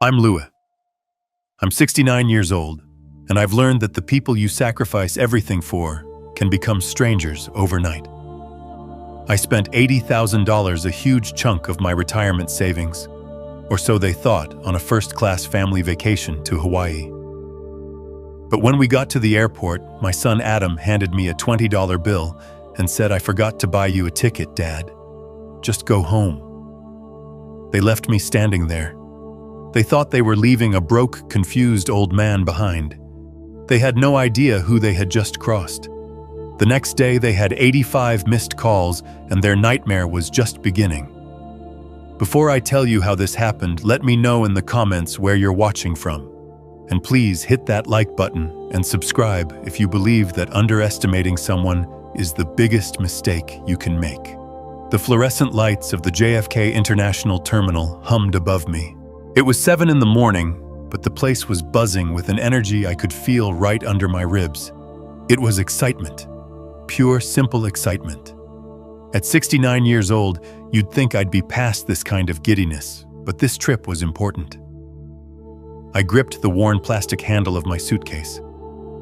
I'm Louis. I'm 69 years old, and I've learned that the people you sacrifice everything for can become strangers overnight. I spent $80,000, a huge chunk of my retirement savings, or so they thought, on a first-class family vacation to Hawaii. But when we got to the airport, my son Adam handed me a $20 bill and said, "I forgot to buy you a ticket, Dad. Just go home." They left me standing there. They thought they were leaving a broke, confused old man behind. They had no idea who they had just crossed. The next day, they had 85 missed calls, and their nightmare was just beginning. Before I tell you how this happened, let me know in the comments where you're watching from. And please hit that like button and subscribe if you believe that underestimating someone is the biggest mistake you can make. The fluorescent lights of the JFK International Terminal hummed above me. It was 7 in the morning, but the place was buzzing with an energy I could feel right under my ribs. It was excitement. Pure, simple excitement. At 69 years old, you'd think I'd be past this kind of giddiness, but this trip was important. I gripped the worn plastic handle of my suitcase.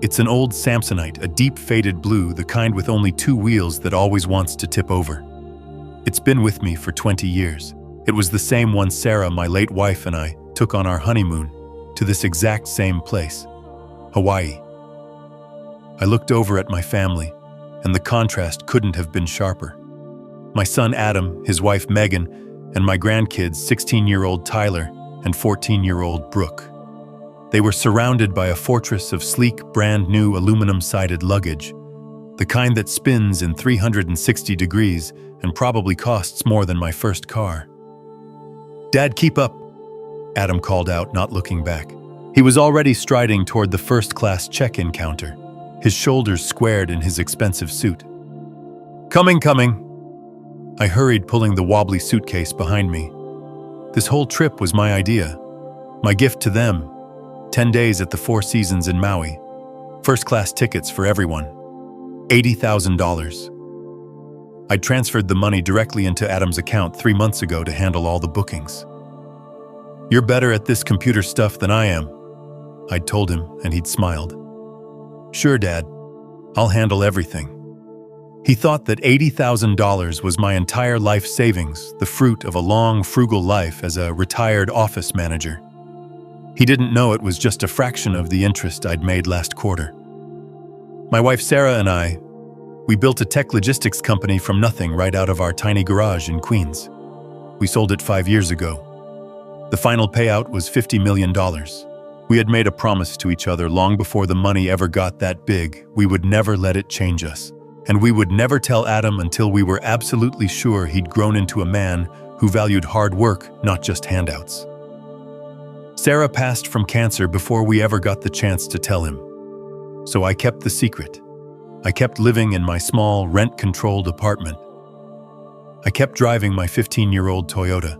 It's an old Samsonite, a deep faded blue, the kind with only 2 wheels that always wants to tip over. It's been with me for 20 years. It was the same one Sarah, my late wife, and I took on our honeymoon to this exact same place, Hawaii. I looked over at my family, and the contrast couldn't have been sharper. My son Adam, his wife Megan, and my grandkids, 16-year-old Tyler and 14-year-old Brooke. They were surrounded by a fortress of sleek, brand-new aluminum-sided luggage, the kind that spins in 360 degrees and probably costs more than my first car. "Dad, keep up," Adam called out, not looking back. He was already striding toward the first-class check-in counter, his shoulders squared in his expensive suit. Coming." I hurried, pulling the wobbly suitcase behind me. This whole trip was my idea, my gift to them. 10 days at the Four Seasons in Maui. First-class tickets for everyone. $80,000. I'd transferred the money directly into Adam's account 3 months ago to handle all the bookings. "You're better at this computer stuff than I am," I'd told him, and he'd smiled. "Sure, Dad. I'll handle everything." He thought that $80,000 was my entire life savings, the fruit of a long, frugal life as a retired office manager. He didn't know it was just a fraction of the interest I'd made last quarter. My wife Sarah and we built a tech logistics company from nothing right out of our tiny garage in Queens. We sold it 5 years ago. The final payout was $50 million. We had made a promise to each other long before the money ever got that big. We would never let it change us. And we would never tell Adam until we were absolutely sure he'd grown into a man who valued hard work, not just handouts. Sarah passed from cancer before we ever got the chance to tell him. So I kept the secret. I kept living in my small, rent-controlled apartment. I kept driving my 15-year-old Toyota.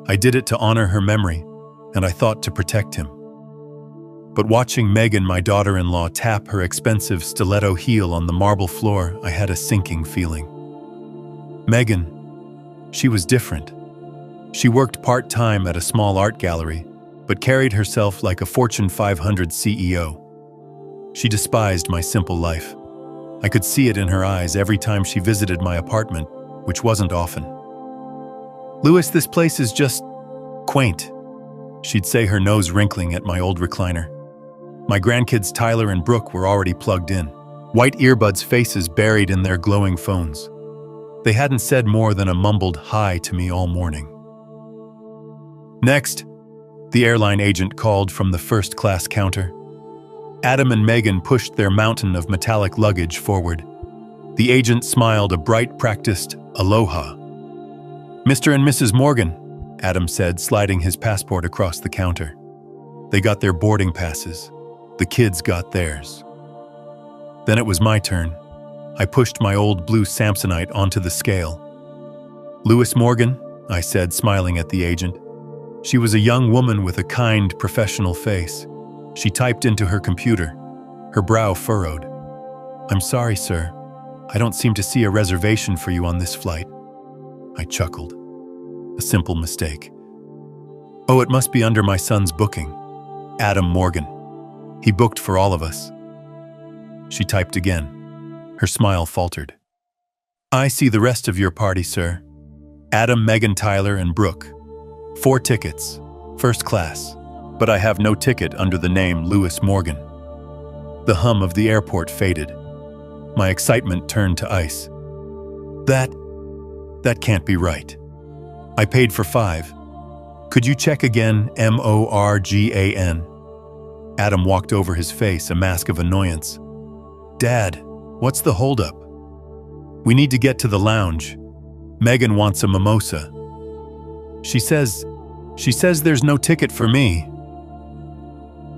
I did it to honor her memory, and I thought to protect him. But watching Megan, my daughter-in-law, tap her expensive stiletto heel on the marble floor, I had a sinking feeling. Megan, she was different. She worked part-time at a small art gallery, but carried herself like a Fortune 500 CEO. She despised my simple life. I could see it in her eyes every time she visited my apartment, which wasn't often. "Louis, this place is just quaint," she'd say, her nose wrinkling at my old recliner. My grandkids Tyler and Brooke were already plugged in, white earbuds, faces buried in their glowing phones. They hadn't said more than a mumbled hi to me all morning. "Next," the airline agent called from the first-class counter. Adam and Megan pushed their mountain of metallic luggage forward. The agent smiled a bright, practiced aloha. "Mr. and Mrs. Morgan," Adam said, sliding his passport across the counter. They got their boarding passes. The kids got theirs. Then it was my turn. I pushed my old blue Samsonite onto the scale. "Louis Morgan," I said, smiling at the agent. She was a young woman with a kind, professional face. She typed into her computer, her brow furrowed. "I'm sorry, sir. I don't seem to see a reservation for you on this flight." I chuckled. A simple mistake. Oh, it must be under my son's booking. Adam Morgan. He booked for all of us. She typed again. Her smile faltered. I see the rest of your party, sir. Adam, Megan, Tyler, and Brooke. 4 tickets. First class. But I have no ticket under the name Lewis Morgan. The hum of the airport faded. My excitement turned to ice. That can't be right. I paid for 5. Could you check again, Morgan? Adam walked over his face, a mask of annoyance. Dad, what's the holdup? We need to get to the lounge. Megan wants a mimosa. She says there's no ticket for me.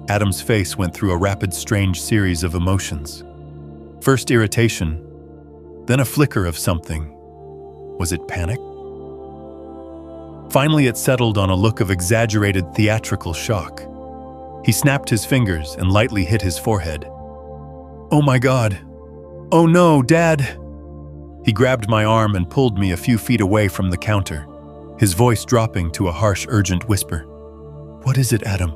Adam's face went through a rapid, strange series of emotions. First irritation, then a flicker of something. Was it panic? Finally, it settled on a look of exaggerated theatrical shock. He snapped his fingers and lightly hit his forehead. Oh my God! Oh no, Dad! He grabbed my arm and pulled me a few feet away from the counter, his voice dropping to a harsh, urgent whisper. What is it, Adam?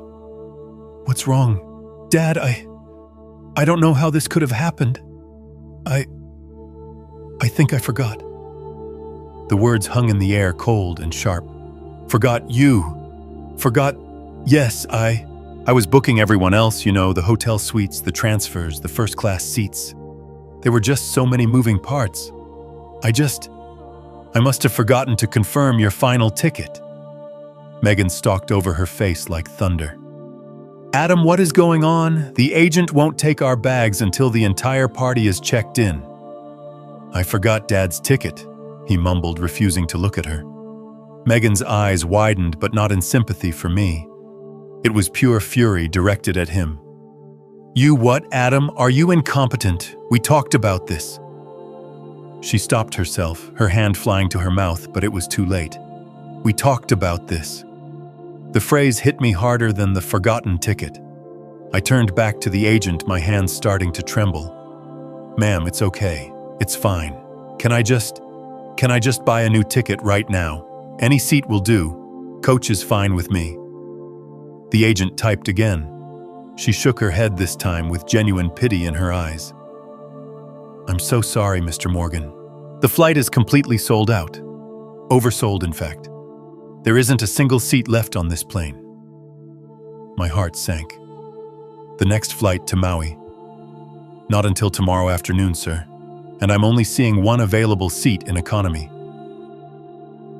What's wrong? Dad, I don't know how this could have happened. I think I forgot. The words hung in the air, cold and sharp. Forgot you. Forgot, yes, I was booking everyone else, the hotel suites, the transfers, the first-class seats. There were just so many moving parts. I must have forgotten to confirm your final ticket. Megan stalked over her face like thunder. Adam, what is going on? The agent won't take our bags until the entire party is checked in. I forgot Dad's ticket, he mumbled, refusing to look at her. Megan's eyes widened, but not in sympathy for me. It was pure fury directed at him. You what, Adam? Are you incompetent? We talked about this. She stopped herself, her hand flying to her mouth, but it was too late. We talked about this. The phrase hit me harder than the forgotten ticket. I turned back to the agent, my hands starting to tremble. Ma'am, it's okay. It's fine. Can I just buy a new ticket right now? Any seat will do. Coach is fine with me. The agent typed again. She shook her head this time with genuine pity in her eyes. I'm so sorry, Mr. Morgan. The flight is completely sold out. Oversold, in fact. There isn't a single seat left on this plane. My heart sank. The next flight to Maui. Not until tomorrow afternoon, sir. And I'm only seeing one available seat in economy.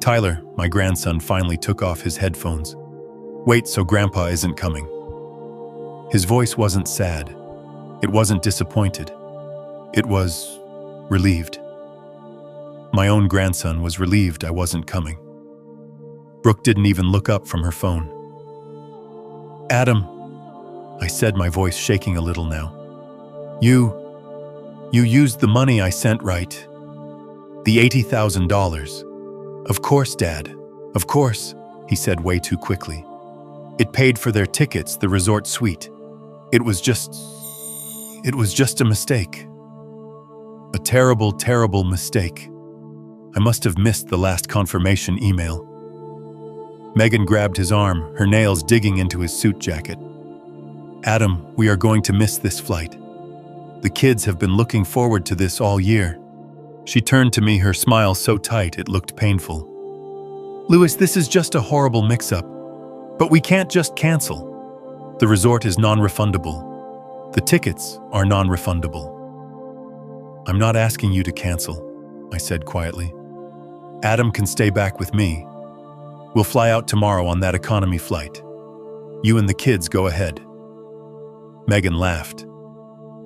Tyler, my grandson, finally took off his headphones. Wait, so Grandpa isn't coming. His voice wasn't sad. It wasn't disappointed. It was relieved. My own grandson was relieved I wasn't coming. Brooke didn't even look up from her phone. Adam, I said, my voice shaking a little now. You used the money I sent, right? The $80,000. Of course, Dad. Of course, he said way too quickly. It paid for their tickets, the resort suite. It was just a mistake. A terrible, terrible mistake. I must have missed the last confirmation email. Megan grabbed his arm, her nails digging into his suit jacket. Adam, we are going to miss this flight. The kids have been looking forward to this all year. She turned to me, her smile so tight it looked painful. Lewis, this is just a horrible mix-up. But we can't just cancel. The resort is non-refundable. The tickets are non-refundable. I'm not asking you to cancel, I said quietly. Adam can stay back with me. We'll fly out tomorrow on that economy flight. You and the kids go ahead. Megan laughed.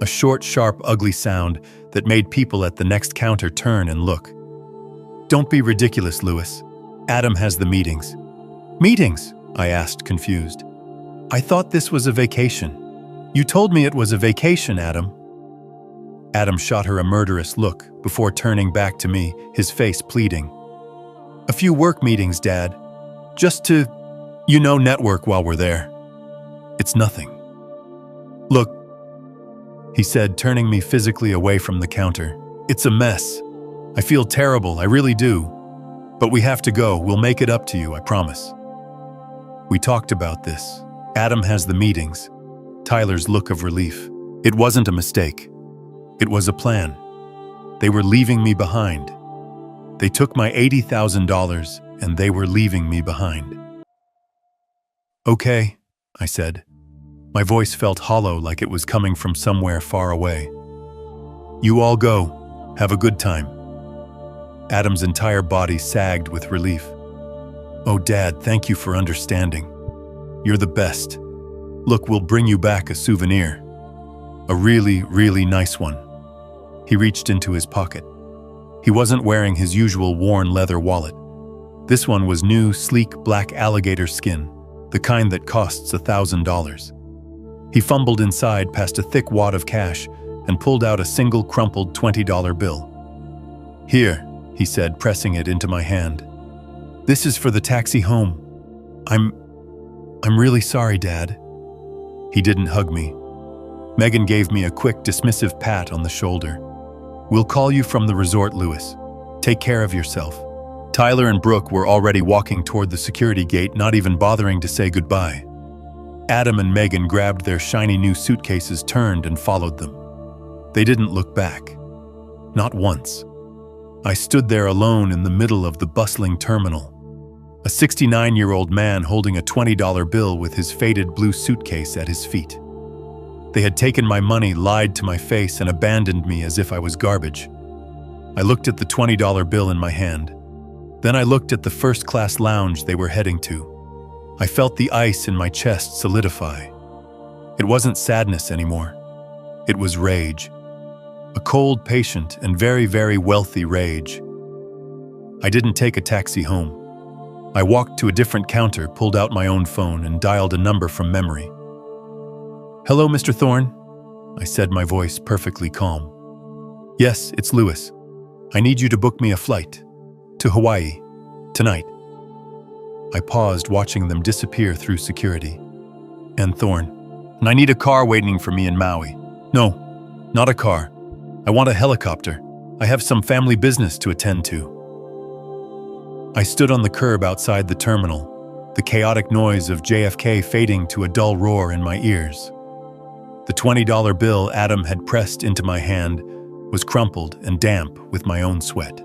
A short, sharp, ugly sound that made people at the next counter turn and look. Don't be ridiculous, Lewis. Adam has the meetings. Meetings? I asked, confused. I thought this was a vacation. You told me it was a vacation, Adam. Adam shot her a murderous look before turning back to me, his face pleading. A few work meetings, Dad. Just to, network while we're there. It's nothing. Look, he said, turning me physically away from the counter. It's a mess. I feel terrible, I really do. But we have to go. We'll make it up to you, I promise. We talked about this. Adam has the meetings. Tyler's look of relief. It wasn't a mistake. It was a plan. They were leaving me behind. They took my $80,000 and they were leaving me behind. Okay, I said. My voice felt hollow, like it was coming from somewhere far away. You all go. Have a good time. Adam's entire body sagged with relief. Oh, Dad, thank you for understanding. You're the best. Look, we'll bring you back a souvenir. A really, really nice one. He reached into his pocket. He wasn't wearing his usual worn leather wallet. This one was new, sleek black alligator skin, the kind that costs $1,000. He fumbled inside past a thick wad of cash and pulled out a single crumpled $20 bill. Here, he said, pressing it into my hand. This is for the taxi home. I'm really sorry, Dad. He didn't hug me. Megan gave me a quick, dismissive pat on the shoulder. We'll call you from the resort, Lewis. Take care of yourself. Tyler and Brooke were already walking toward the security gate, not even bothering to say goodbye. Adam and Megan grabbed their shiny new suitcases, turned, and followed them. They didn't look back. Not once. I stood there alone in the middle of the bustling terminal. A 69-year-old man holding a $20 bill with his faded blue suitcase at his feet. They had taken my money, lied to my face, and abandoned me as if I was garbage. I looked at the $20 bill in my hand. Then I looked at the first-class lounge they were heading to. I felt the ice in my chest solidify. It wasn't sadness anymore. It was rage. A cold, patient, and very, very wealthy rage. I didn't take a taxi home. I walked to a different counter, pulled out my own phone, and dialed a number from memory. Hello, Mr. Thorne, I said, my voice perfectly calm. Yes, it's Lewis. I need you to book me a flight to Hawaii tonight. I paused, watching them disappear through security. And Thorne, and I need a car waiting for me in Maui. No, not a car. I want a helicopter. I have some family business to attend to. I stood on the curb outside the terminal, the chaotic noise of JFK fading to a dull roar in my ears. The $20 bill Adam had pressed into my hand was crumpled and damp with my own sweat.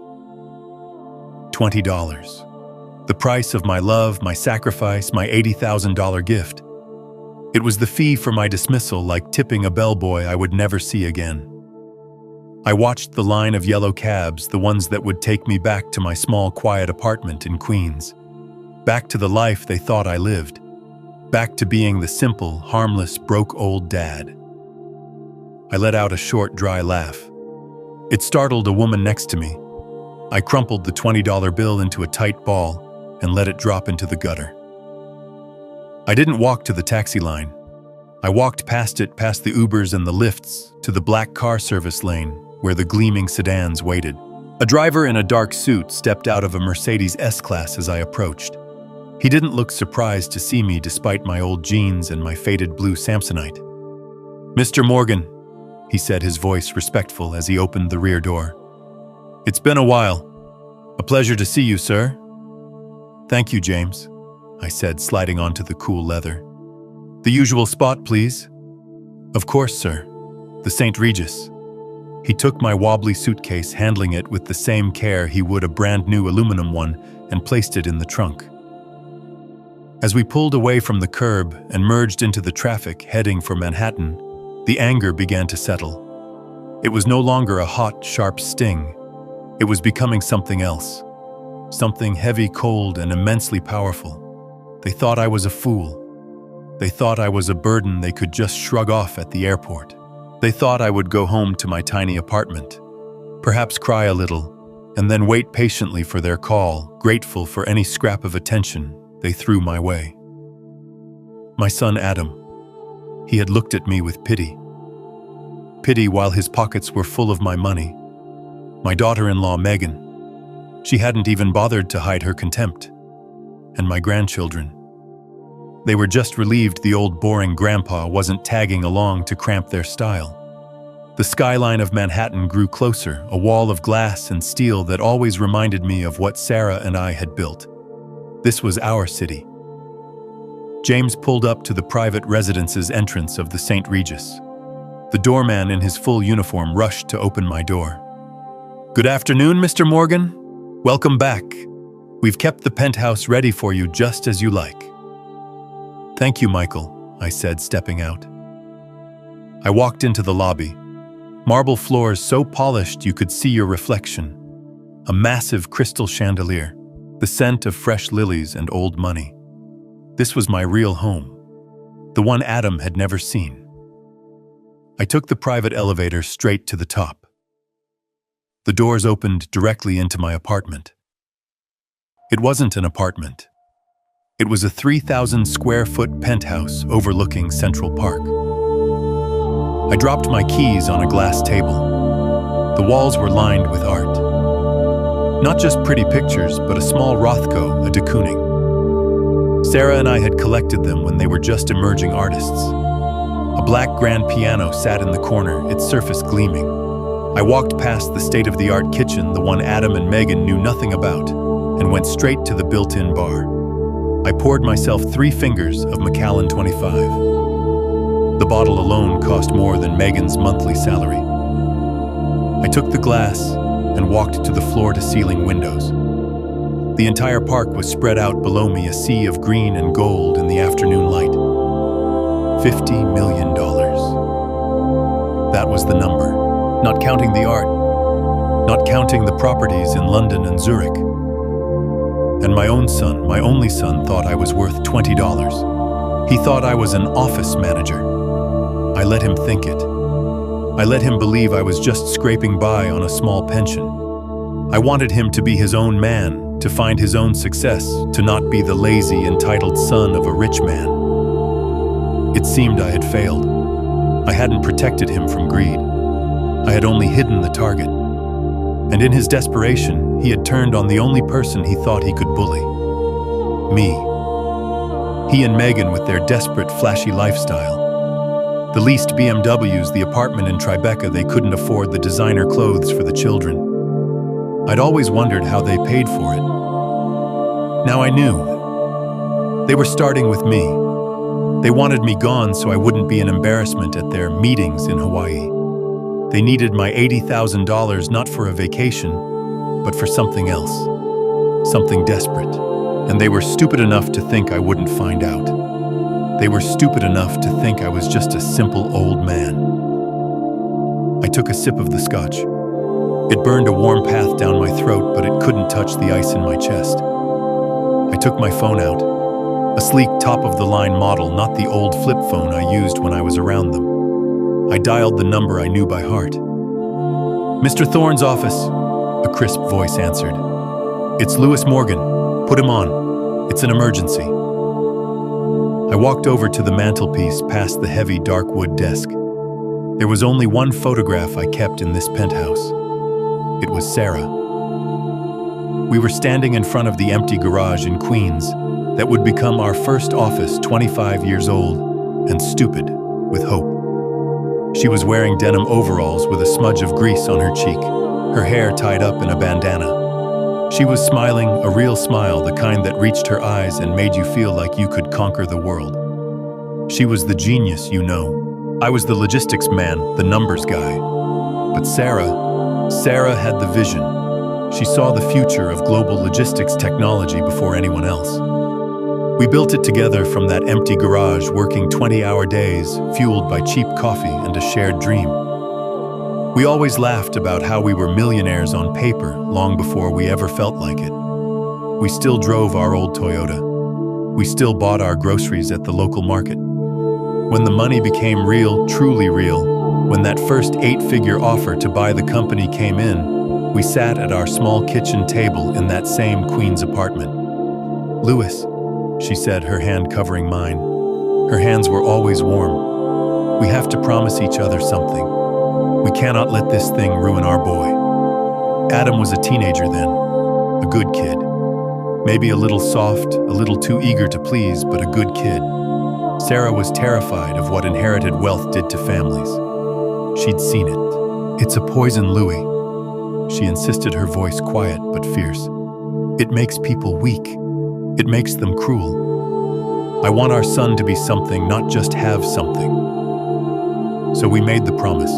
$20. The price of my love, my sacrifice, my $80,000 gift. It was the fee for my dismissal, like tipping a bellboy I would never see again. I watched the line of yellow cabs, the ones that would take me back to my small, quiet apartment in Queens. Back to the life they thought I lived. Back to being the simple, harmless, broke old dad. I let out a short, dry laugh. It startled a woman next to me. I crumpled the $20 bill into a tight ball and let it drop into the gutter. I didn't walk to the taxi line. I walked past it, past the Ubers and the Lyfts, to the black car service lane where the gleaming sedans waited. A driver in a dark suit stepped out of a Mercedes S-Class as I approached. He didn't look surprised to see me despite my old jeans and my faded blue Samsonite. Mr. Morgan, he said, his voice respectful as he opened the rear door. It's been a while. A pleasure to see you, sir. Thank you, James, I said, sliding onto the cool leather. The usual spot, please. Of course, sir. The St. Regis. He took my wobbly suitcase, handling it with the same care he would a brand new aluminum one, and placed it in the trunk. As we pulled away from the curb and merged into the traffic heading for Manhattan, the anger began to settle. It was no longer a hot, sharp sting. It was becoming something else. Something heavy, cold, and immensely powerful. They thought I was a fool. They thought I was a burden they could just shrug off at the airport. They thought I would go home to my tiny apartment, perhaps cry a little, and then wait patiently for their call, grateful for any scrap of attention they threw my way. My son Adam. He had looked at me with pity. Pity while his pockets were full of my money. My daughter-in-law Megan. She hadn't even bothered to hide her contempt. And my grandchildren. They were just relieved the old boring grandpa wasn't tagging along to cramp their style. The skyline of Manhattan grew closer, a wall of glass and steel that always reminded me of what Sarah and I had built. This was our city. James pulled up to the private residence's entrance of the St. Regis. The doorman in his full uniform rushed to open my door. "Good afternoon, Mr. Morgan. Welcome back. We've kept the penthouse ready for you just as you like." "Thank you, Michael," I said, stepping out. I walked into the lobby. Marble floors so polished you could see your reflection. A massive crystal chandelier. The scent of fresh lilies and old money. This was my real home. The one Adam had never seen. I took the private elevator straight to the top. The doors opened directly into my apartment. It wasn't an apartment. It was a 3,000 square foot penthouse overlooking Central Park. I dropped my keys on a glass table. The walls were lined with art. Not just pretty pictures, but a small Rothko, a de Kooning. Sarah and I had collected them when they were just emerging artists. A black grand piano sat in the corner, its surface gleaming. I walked past the state-of-the-art kitchen, the one Adam and Megan knew nothing about, and went straight to the built-in bar. I poured myself 3 fingers of Macallan 25. The bottle alone cost more than Megan's monthly salary. I took the glass and walked to the floor-to-ceiling windows. The entire park was spread out below me, a sea of green and gold in the afternoon light. $50 million. That was the number, not counting the art, not counting the properties in London and Zurich. And my own son, my only son, thought I was worth $20. He thought I was an office manager. I let him think it. I let him believe I was just scraping by on a small pension. I wanted him to be his own man, to find his own success, to not be the lazy, entitled son of a rich man. It seemed I had failed. I hadn't protected him from greed. I had only hidden the target. And in his desperation, he had turned on the only person he thought he could bully. Me. He and Megan with their desperate, flashy lifestyle. The leased BMWs, the apartment in Tribeca, they couldn't afford the designer clothes for the children. I'd always wondered how they paid for it. Now I knew. They were starting with me. They wanted me gone so I wouldn't be an embarrassment at their meetings in Hawaii. They needed my $80,000 not for a vacation, but for something else. Something desperate. And they were stupid enough to think I wouldn't find out. They were stupid enough to think I was just a simple old man. I took a sip of the scotch. It burned a warm path down my throat, but it couldn't touch the ice in my chest. I took my phone out. A sleek top-of-the-line model, not the old flip phone I used when I was around them. I dialed the number I knew by heart. "Mr. Thorne's office," a crisp voice answered. "It's Lewis Morgan. Put him on. It's an emergency." I walked over to the mantelpiece past the heavy dark wood desk. There was only one photograph I kept in this penthouse. It was Sarah. We were standing in front of the empty garage in Queens that would become our first office, 25 years old and stupid with hope. She was wearing denim overalls with a smudge of grease on her cheek, her hair tied up in a bandana. She was smiling, a real smile, the kind that reached her eyes and made you feel like you could conquer the world. She was the genius, you know. I was the logistics man, the numbers guy. But Sarah had the vision. She saw the future of global logistics technology before anyone else. We built it together from that empty garage, working 20-hour days, fueled by cheap coffee and a shared dream. We always laughed about how we were millionaires on paper long before we ever felt like it. We still drove our old Toyota. We still bought our groceries at the local market. When the money became real, truly real, when that first 8-figure offer to buy the company came in, we sat at our small kitchen table in that same Queens apartment. "Lewis," she said, her hand covering mine. Her hands were always warm. "We have to promise each other something. We cannot let this thing ruin our boy." Adam was a teenager then, a good kid. Maybe a little soft, a little too eager to please, but a good kid. Sarah was terrified of what inherited wealth did to families. She'd seen it. "It's a poison, Louis," she insisted, her voice quiet but fierce. "It makes people weak. It makes them cruel." I want our son to be something, not just have something. So we made the promise.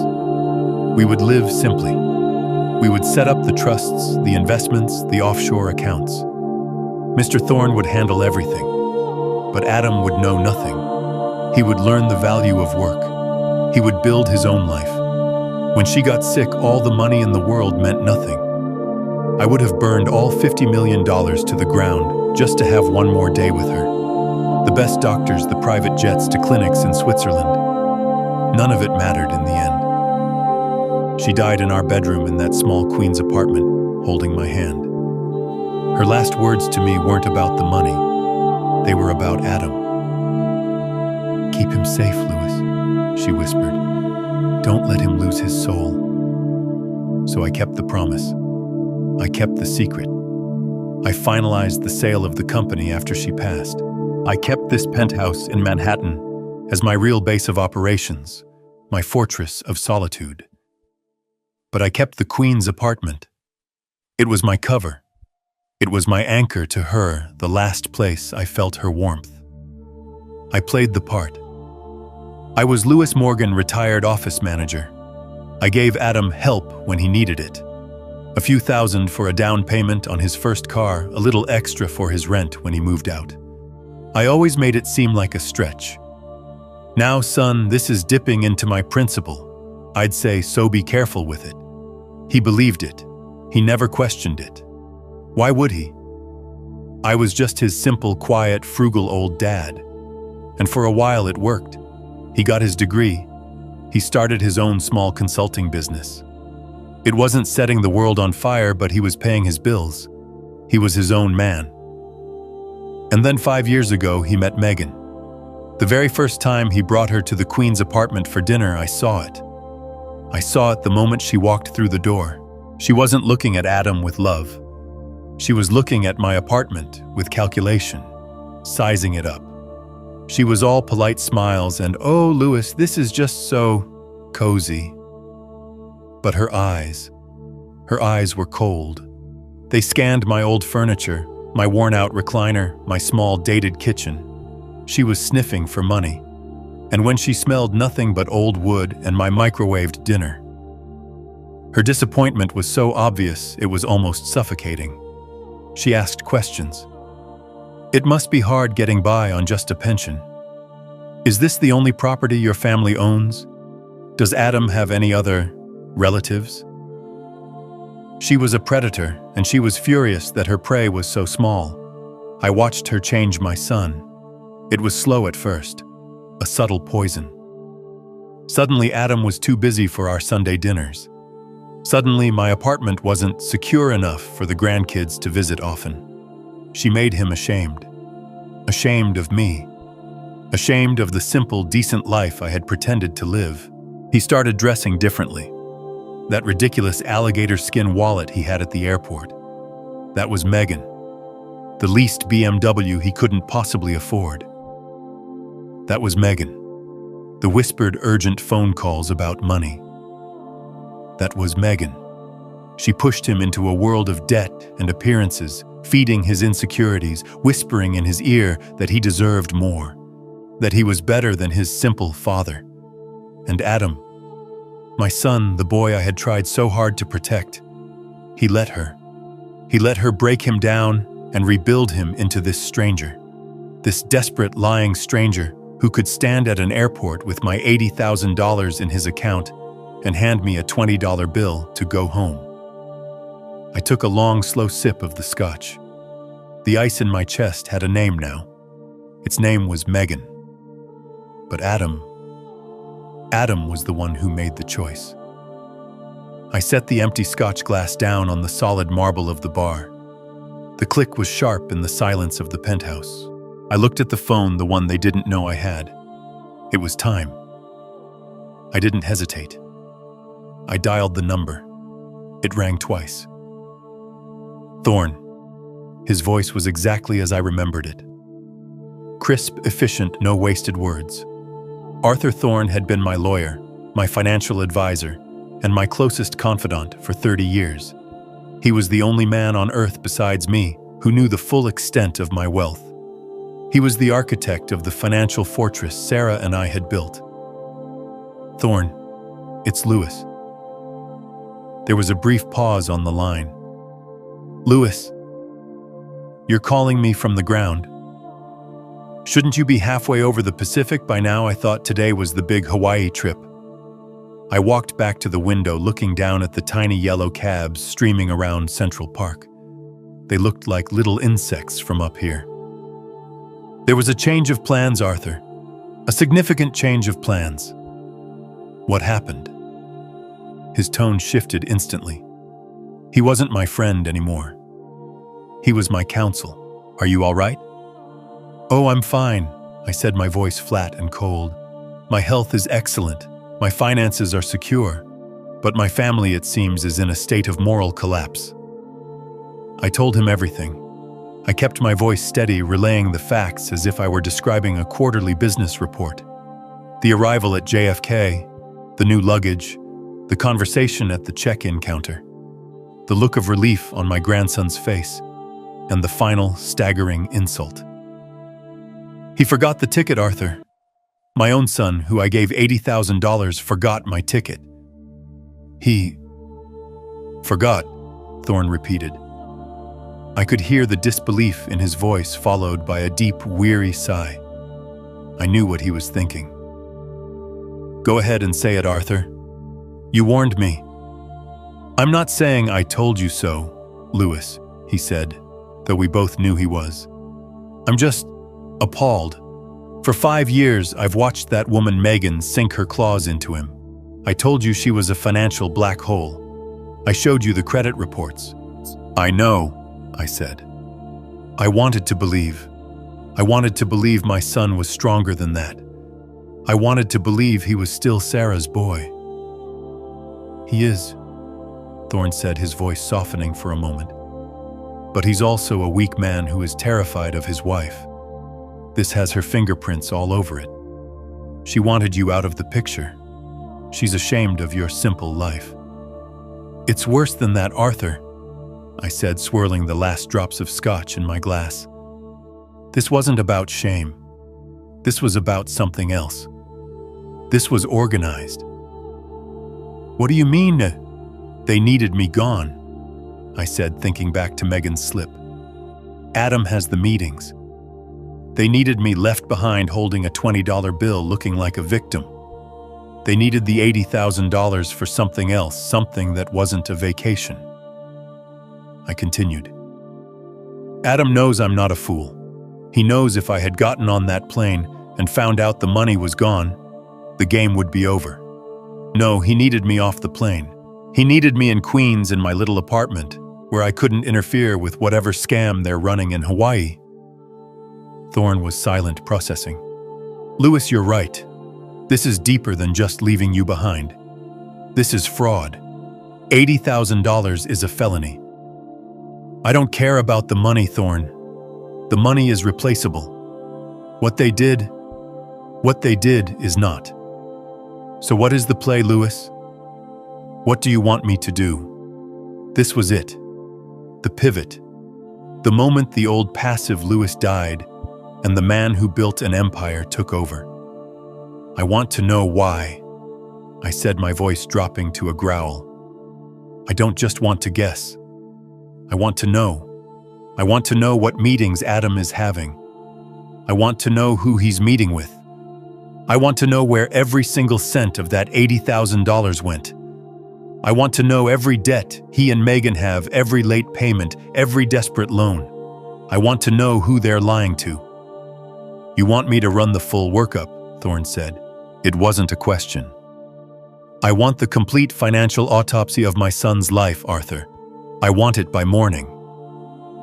We would live simply. We would set up the trusts, the investments, the offshore accounts. Mr. Thorne would handle everything, but Adam would know nothing. He would learn the value of work. He would build his own life. When she got sick, all the money in the world meant nothing. I would have burned all $50 million to the ground just to have one more day with her. The best doctors, the private jets to clinics in Switzerland. None of it mattered in the end. She died in our bedroom in that small Queens apartment, holding my hand. Her last words to me weren't about the money. They were about Adam. "Keep him safe, Louis," she whispered. "Don't let him lose his soul." So I kept the promise. I kept the secret. I finalized the sale of the company after she passed. I kept this penthouse in Manhattan as my real base of operations, my fortress of solitude. But I kept the Queen's apartment. It was my cover. It was my anchor to her, the last place I felt her warmth. I played the part. I was Lewis Morgan, retired office manager. I gave Adam help when he needed it. A few thousand for a down payment on his first car, a little extra for his rent when he moved out. I always made it seem like a stretch. Now, son, this is dipping into my principle. I'd say, so be careful with it. He believed it. He never questioned it. Why would he? I was just his simple, quiet, frugal old dad. And for a while it worked. He got his degree. He started his own small consulting business. It wasn't setting the world on fire, but he was paying his bills. He was his own man. And then 5 years ago, he met Megan. The very first time he brought her to the Queen's apartment for dinner, I saw it. I saw it the moment she walked through the door. She wasn't looking at Adam with love. She was looking at my apartment with calculation, sizing it up. She was all polite smiles and, "Oh, Louis, this is just so cozy." But her eyes were cold. They scanned my old furniture, my worn-out recliner, my small, dated kitchen. She was sniffing for money. And when she smelled nothing but old wood and my microwaved dinner. Her disappointment was so obvious it was almost suffocating. She asked questions. "It must be hard getting by on just a pension. Is this the only property your family owns? Does Adam have any other relatives?" She was a predator, and she was furious that her prey was so small. I watched her change my son. It was slow at first, a subtle poison. Suddenly, Adam was too busy for our Sunday dinners. Suddenly, my apartment wasn't secure enough for the grandkids to visit often. She made him ashamed. Ashamed of me. Ashamed of the simple, decent life I had pretended to live. He started dressing differently. That ridiculous alligator skin wallet he had at the airport. That was Megan. The leased BMW he couldn't possibly afford. That was Megan. The whispered urgent phone calls about money. That was Megan. She pushed him into a world of debt and appearances, feeding his insecurities, whispering in his ear that he deserved more, that he was better than his simple father. And Adam, my son, the boy I had tried so hard to protect, he let her. He let her break him down and rebuild him into this stranger, this desperate, lying stranger who could stand at an airport with my $80,000 in his account and hand me a $20 bill to go home. I took a long, slow sip of the scotch. The ice in my chest had a name now. Its name was Megan. But Adam was the one who made the choice. I set the empty scotch glass down on the solid marble of the bar. The click was sharp in the silence of the penthouse. I looked at the phone, the one they didn't know I had. It was time. I didn't hesitate. I dialed the number. It rang twice. Thorne. His voice was exactly as I remembered it. Crisp, efficient, no wasted words. Arthur Thorne had been my lawyer, my financial advisor, and my closest confidant for 30 years. He was the only man on earth besides me who knew the full extent of my wealth. He was the architect of the financial fortress Sarah and I had built. Thorn, it's Lewis. There was a brief pause on the line. Lewis, you're calling me from the ground. Shouldn't you be halfway over the Pacific by now? I thought today was the big Hawaii trip. I walked back to the window, looking down at the tiny yellow cabs streaming around Central Park. They looked like little insects from up here. There was a change of plans, Arthur. A significant change of plans. What happened? His tone shifted instantly. He wasn't my friend anymore. He was my counsel. Are you all right? Oh, I'm fine, I said, my voice flat and cold. My health is excellent. My finances are secure. But my family, it seems, is in a state of moral collapse. I told him everything. I kept my voice steady, relaying the facts as if I were describing a quarterly business report. The arrival at JFK, the new luggage, the conversation at the check-in counter, the look of relief on my grandson's face, and the final, staggering insult. He forgot the ticket, Arthur. My own son, who I gave $80,000, forgot my ticket. He forgot, Thorn repeated. I could hear the disbelief in his voice, followed by a deep, weary sigh. I knew what he was thinking. Go ahead and say it, Arthur. You warned me. I'm not saying I told you so, Lewis, he said, though we both knew he was. I'm just appalled. For 5 years, I've watched that woman Megan sink her claws into him. I told you she was a financial black hole. I showed you the credit reports. I know, I said. I wanted to believe. I wanted to believe my son was stronger than that. I wanted to believe he was still Sarah's boy. He is, Thorn said, his voice softening for a moment. But he's also a weak man who is terrified of his wife. This has her fingerprints all over it. She wanted you out of the picture. She's ashamed of your simple life. It's worse than that, Arthur, I said, swirling the last drops of scotch in my glass. This wasn't about shame. This was about something else. This was organized. What do you mean? They needed me gone, I said, thinking back to Megan's slip. Adam has the meetings. They needed me left behind holding a $20 bill looking like a victim. They needed the $80,000 for something else, something that wasn't a vacation. I continued. Adam knows I'm not a fool. He knows if I had gotten on that plane and found out the money was gone, the game would be over. No, he needed me off the plane. He needed me in Queens in my little apartment, where I couldn't interfere with whatever scam they're running in Hawaii. Thorn was silent, processing. Lewis, you're right. This is deeper than just leaving you behind. This is fraud. $80,000 is a felony. I don't care about the money, Thorn. The money is replaceable. What they did is not. So what is the play, Lewis? What do you want me to do? This was it. The pivot. The moment the old passive Lewis died and the man who built an empire took over. I want to know why, I said, my voice dropping to a growl. I don't just want to guess. I want to know. I want to know what meetings Adam is having. I want to know who he's meeting with. I want to know where every single cent of that $80,000 went. I want to know every debt he and Megan have, every late payment, every desperate loan. I want to know who they're lying to. You want me to run the full workup, Thorn said. It wasn't a question. I want the complete financial autopsy of my son's life, Arthur. I want it by morning.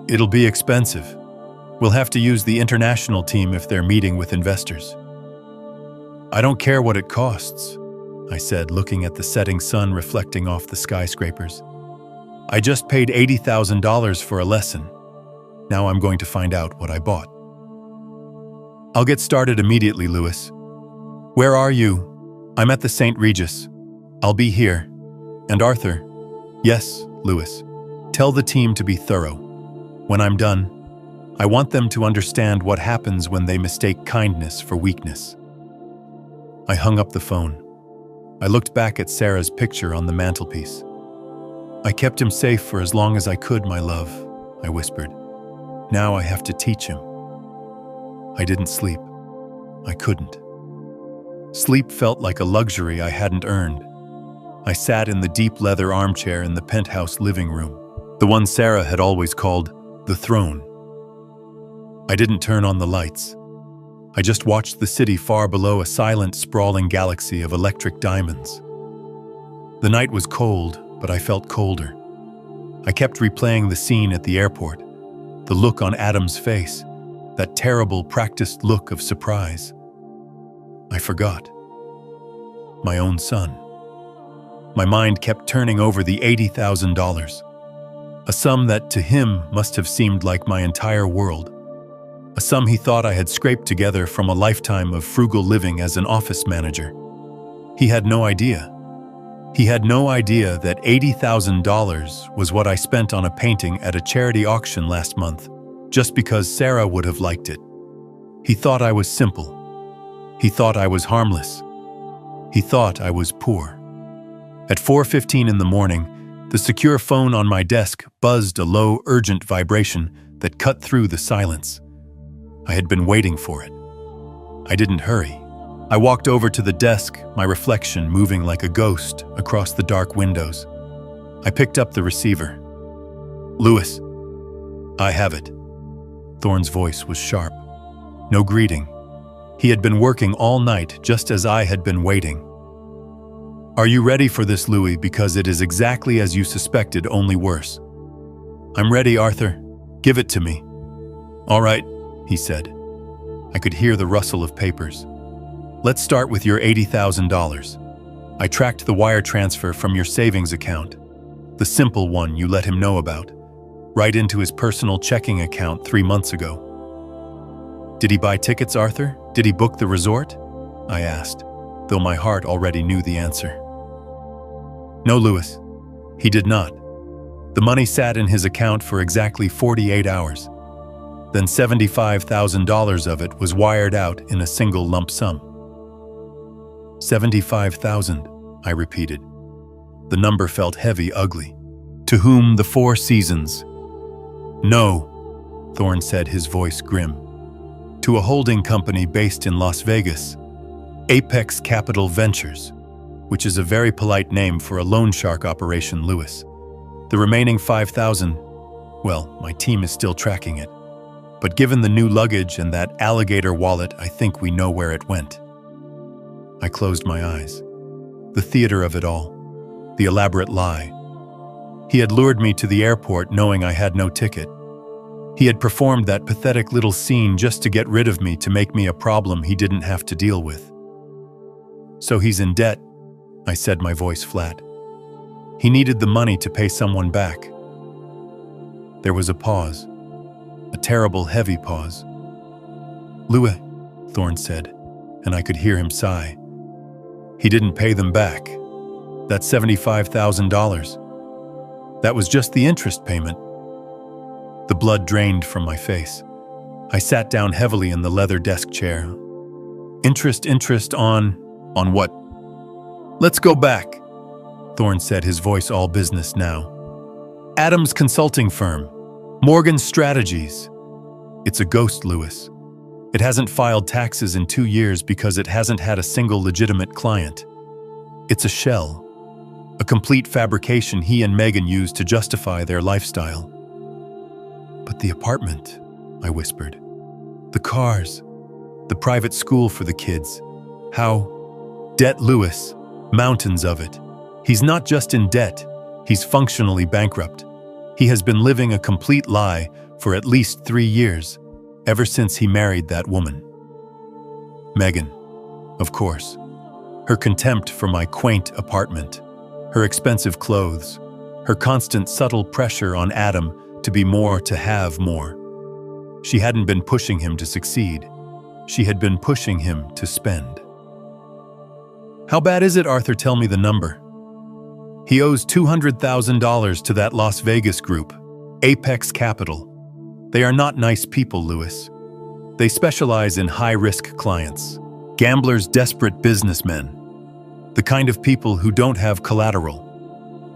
It'll be expensive. We'll have to use the international team if they're meeting with investors. I don't care what it costs, I said, looking at the setting sun reflecting off the skyscrapers. I just paid $80,000 for a lesson. Now I'm going to find out what I bought. I'll get started immediately, Lewis. Where are you? I'm at the St. Regis. I'll be here. And Arthur? Yes, Lewis. Tell the team to be thorough. When I'm done, I want them to understand what happens when they mistake kindness for weakness. I hung up the phone. I looked back at Sarah's picture on the mantelpiece. I kept him safe for as long as I could, my love, I whispered. Now I have to teach him. I didn't sleep. I couldn't. Sleep felt like a luxury I hadn't earned. I sat in the deep leather armchair in the penthouse living room, the one Sarah had always called the throne. I didn't turn on the lights. I just watched the city far below, a silent, sprawling galaxy of electric diamonds. The night was cold, but I felt colder. I kept replaying the scene at the airport, the look on Adam's face, that terrible, practiced look of surprise. I forgot. My own son. My mind kept turning over the $80,000, a sum that to him must have seemed like my entire world, a sum he thought I had scraped together from a lifetime of frugal living as an office manager. He had no idea. He had no idea that $80,000 was what I spent on a painting at a charity auction last month, just because Sarah would have liked it. He thought I was simple. He thought I was harmless. He thought I was poor. At 4:15 in the morning, the secure phone on my desk buzzed a low, urgent vibration that cut through the silence. I had been waiting for it. I didn't hurry. I walked over to the desk, my reflection moving like a ghost across the dark windows. I picked up the receiver. "Lewis." "I have it." Thorne's voice was sharp. No greeting. He had been working all night just as I had been waiting. "Are you ready for this, Louis? Because it is exactly as you suspected, only worse." "I'm ready, Arthur. Give it to me." "All right," he said. I could hear the rustle of papers. "Let's start with your $80,000. I tracked the wire transfer from your savings account, the simple one you let him know about, right into his personal checking account 3 months ago." "Did he buy tickets, Arthur? Did he book the resort?" I asked, though my heart already knew the answer. "No, Louis, he did not. The money sat in his account for exactly 48 hours. Then $75,000 of it was wired out in a single lump sum." 75,000, I repeated. The number felt heavy, ugly. "To whom the Four Seasons?" "No," Thorne said, his voice grim. "To a holding company based in Las Vegas, Apex Capital Ventures, which is a very polite name for a loan shark operation, Lewis. The remaining 5,000, well, my team is still tracking it. But given the new luggage and that alligator wallet, I think we know where it went." I closed my eyes. The theater of it all. The elaborate lie. He had lured me to the airport knowing I had no ticket. He had performed that pathetic little scene just to get rid of me, to make me a problem he didn't have to deal with. "So he's in debt," I said, my voice flat. "He needed the money to pay someone back." There was a pause. A terrible, heavy pause. "Louis," Thorne said, and I could hear him sigh. "He didn't pay them back. That's $75,000. That was just the interest payment." The blood drained from my face. I sat down heavily in the leather desk chair. Interest on what?" "Let's go back," Thorne said, his voice all business now. "Adam's consulting firm. Morgan Strategies. It's a ghost, Lewis. It hasn't filed taxes in 2 years because it hasn't had a single legitimate client. It's a shell, a complete fabrication he and Megan used to justify their lifestyle." "But the apartment," I whispered. "The cars, the private school for the kids. How?" "Debt, Lewis. Mountains of it. He's not just in debt, he's functionally bankrupt. He has been living a complete lie for at least 3 years, ever since he married that woman. Megan, of course. Her contempt for my quaint apartment, her expensive clothes, her constant subtle pressure on Adam to be more, to have more. She hadn't been pushing him to succeed. She had been pushing him to spend. "How bad is it, Arthur? Tell me the number." "He owes $200,000 to that Las Vegas group, Apex Capital. They are not nice people, Lewis. They specialize in high-risk clients, gamblers, desperate businessmen, the kind of people who don't have collateral.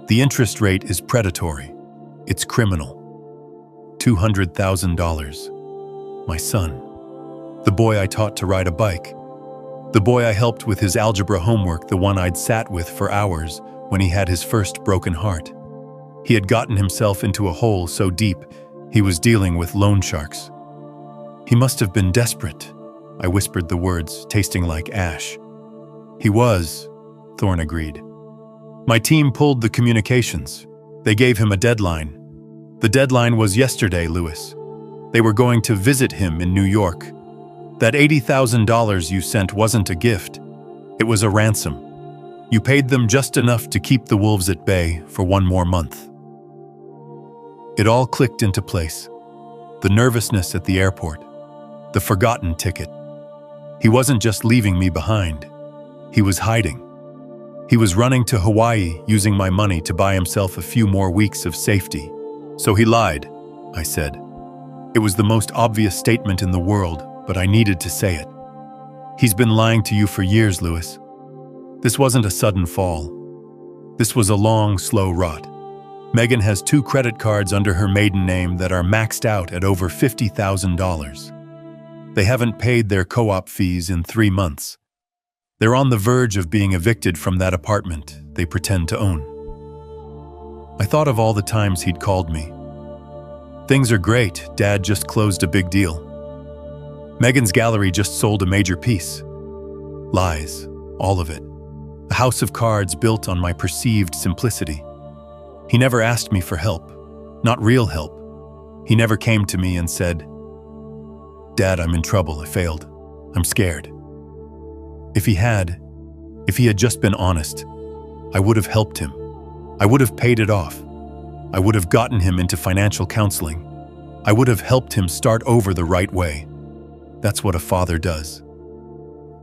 The interest rate is predatory. It's criminal. $200,000. My son. The boy I taught to ride a bike. The boy I helped with his algebra homework, the one I'd sat with for hours when he had his first broken heart. He had gotten himself into a hole so deep he was dealing with loan sharks. He must have been desperate. I whispered the words, tasting like ash. He was, Thorne agreed. My team pulled the communications. They gave him a deadline. The deadline was yesterday, Lewis. They were going to visit him in New York. That $80,000 you sent wasn't a gift. It was a ransom. You paid them just enough to keep the wolves at bay for one more month. It all clicked into place. The nervousness at the airport. The forgotten ticket. He wasn't just leaving me behind. He was hiding. He was running to Hawaii using my money to buy himself a few more weeks of safety. So he lied, I said. It was the most obvious statement in the world, but I needed to say it. He's been lying to you for years, Lewis. This wasn't a sudden fall. This was a long, slow rot. Megan has 2 credit cards under her maiden name that are maxed out at over $50,000. They haven't paid their co-op fees in 3 months. They're on the verge of being evicted from that apartment they pretend to own. I thought of all the times he'd called me. Things are great, Dad just closed a big deal. Megan's gallery just sold a major piece. Lies, all of it. A house of cards built on my perceived simplicity. He never asked me for help, not real help. He never came to me and said, Dad, I'm in trouble, I failed. I'm scared. If he had just been honest, I would have helped him. I would have paid it off. I would have gotten him into financial counseling. I would have helped him start over the right way. That's what a father does.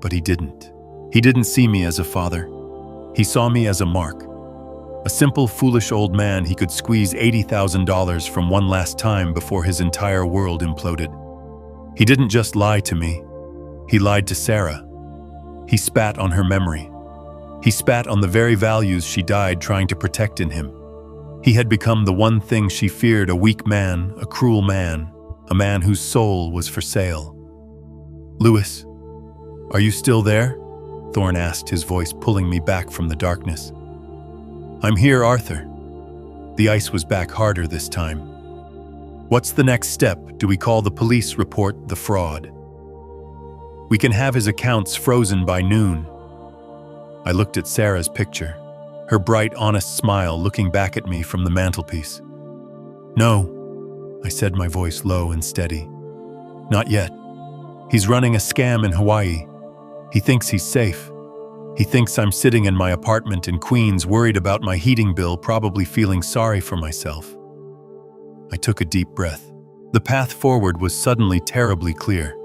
But he didn't. He didn't see me as a father. He saw me as a mark. A simple, foolish old man he could squeeze $80,000 from one last time before his entire world imploded. He didn't just lie to me. He lied to Sarah. He spat on her memory. He spat on the very values she died trying to protect in him. He had become the one thing she feared, a weak man, a cruel man, a man whose soul was for sale. Lewis, are you still there? Thorne asked, his voice pulling me back from the darkness. I'm here, Arthur. The ice was back harder this time. What's the next step? Do we call the police, report the fraud? We can have his accounts frozen by noon. I looked at Sarah's picture, her bright, honest smile looking back at me from the mantelpiece. No, I said, my voice low and steady. Not yet. He's running a scam in Hawaii. He thinks he's safe. He thinks I'm sitting in my apartment in Queens, worried about my heating bill, probably feeling sorry for myself. I took a deep breath. The path forward was suddenly terribly clear.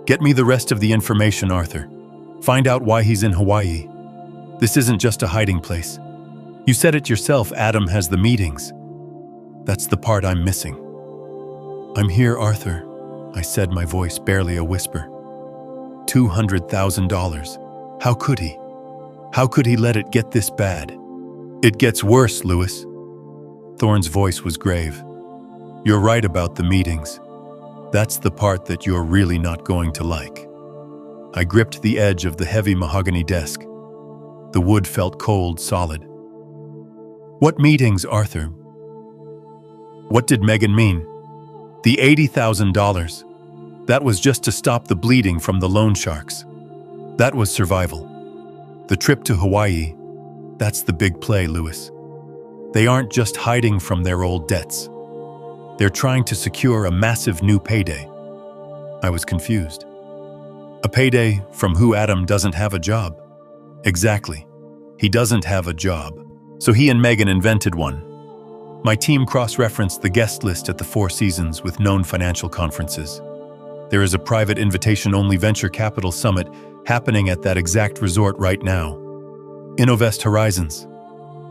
Get me the rest of the information, Arthur. Find out why he's in Hawaii. This isn't just a hiding place. You said it yourself, Adam has the meetings. That's the part I'm missing. I'm here, Arthur, I said, my voice barely a whisper. $200,000. How could he? How could he let it get this bad? It gets worse, Lewis. Thorne's voice was grave. You're right about the meetings. That's the part that you're really not going to like. I gripped the edge of the heavy mahogany desk. The wood felt cold, solid. What meetings, Arthur? What did Megan mean? The $80,000. That was just to stop the bleeding from the loan sharks. That was survival. The trip to Hawaii, that's the big play, Lewis. They aren't just hiding from their old debts. They're trying to secure a massive new payday. I was confused. A payday from who? Adam doesn't have a job. Exactly. He doesn't have a job. So he and Megan invented one. My team cross-referenced the guest list at the Four Seasons with known financial conferences. There is a private invitation-only venture capital summit happening at that exact resort right now. Innovest Horizons.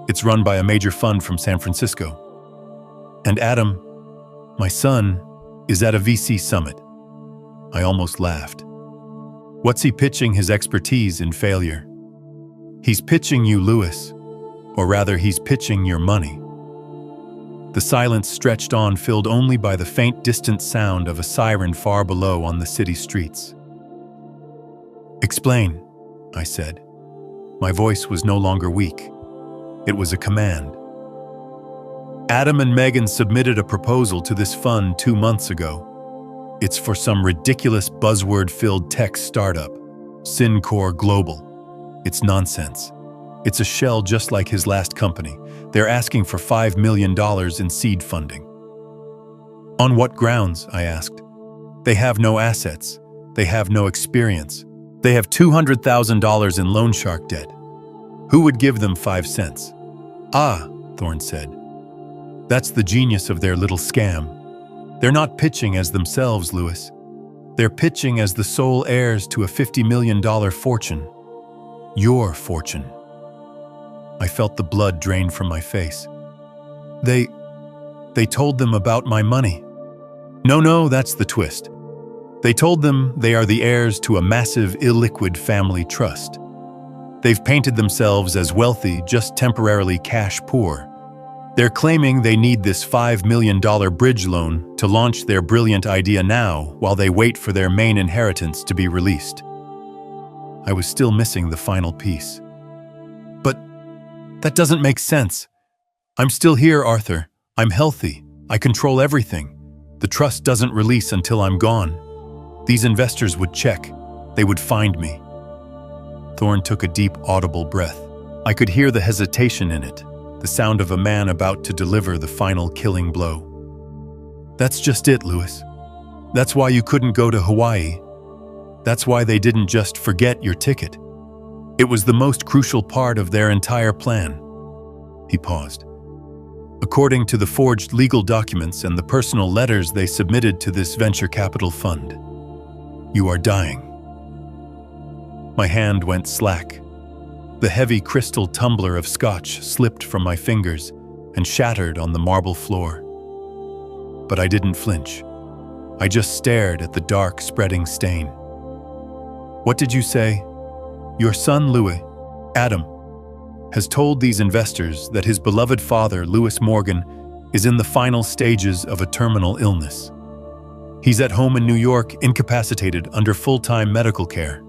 It's run by a major fund from San Francisco. And Adam, my son, is at a VC summit. I almost laughed. What's he pitching his expertise in failure? He's pitching you, Lewis. Or rather, he's pitching your money. The silence stretched on, filled only by the faint, distant sound of a siren far below on the city streets. Explain, I said. My voice was no longer weak. It was a command. Adam and Megan submitted a proposal to this fund 2 months ago. It's for some ridiculous buzzword-filled tech startup, Syncor Global. It's nonsense. It's a shell just like his last company. They're asking for $5 million in seed funding. On what grounds? I asked. They have no assets. They have no experience. They have $200,000 in loan shark debt. Who would give them 5 cents? Ah, Thorne said. That's the genius of their little scam. They're not pitching as themselves, Lewis. They're pitching as the sole heirs to a $50 million fortune. Your fortune. I felt the blood drain from my face. They told them about my money. No, that's the twist. They told them they are the heirs to a massive illiquid family trust. They've painted themselves as wealthy, just temporarily cash poor. They're claiming they need this $5 million bridge loan to launch their brilliant idea now while they wait for their main inheritance to be released. I was still missing the final piece. But that doesn't make sense. I'm still here, Arthur. I'm healthy. I control everything. The trust doesn't release until I'm gone. These investors would check. They would find me. Thorne took a deep, audible breath. I could hear the hesitation in it, the sound of a man about to deliver the final killing blow. That's just it, Lewis. That's why you couldn't go to Hawaii. That's why they didn't just forget your ticket. It was the most crucial part of their entire plan. He paused. According to the forged legal documents and the personal letters they submitted to this venture capital fund, you are dying. My hand went slack. The heavy crystal tumbler of scotch slipped from my fingers and shattered on the marble floor. But I didn't flinch. I just stared at the dark, spreading stain. What did you say? Your son, Louis, Adam, has told these investors that his beloved father, Lewis Morgan, is in the final stages of a terminal illness. He's at home in New York, incapacitated under full-time medical care.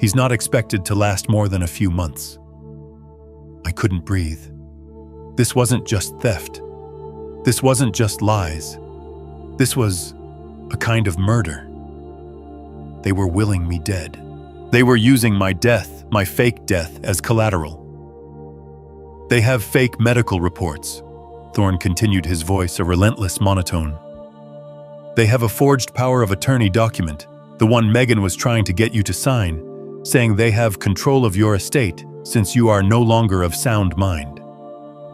He's not expected to last more than a few months. I couldn't breathe. This wasn't just theft. This wasn't just lies. This was a kind of murder. They were willing me dead. They were using my death, my fake death, as collateral. They have fake medical reports. Thorne continued, his voice a relentless monotone. They have a forged power of attorney document, the one Megan was trying to get you to sign, saying they have control of your estate since you are no longer of sound mind.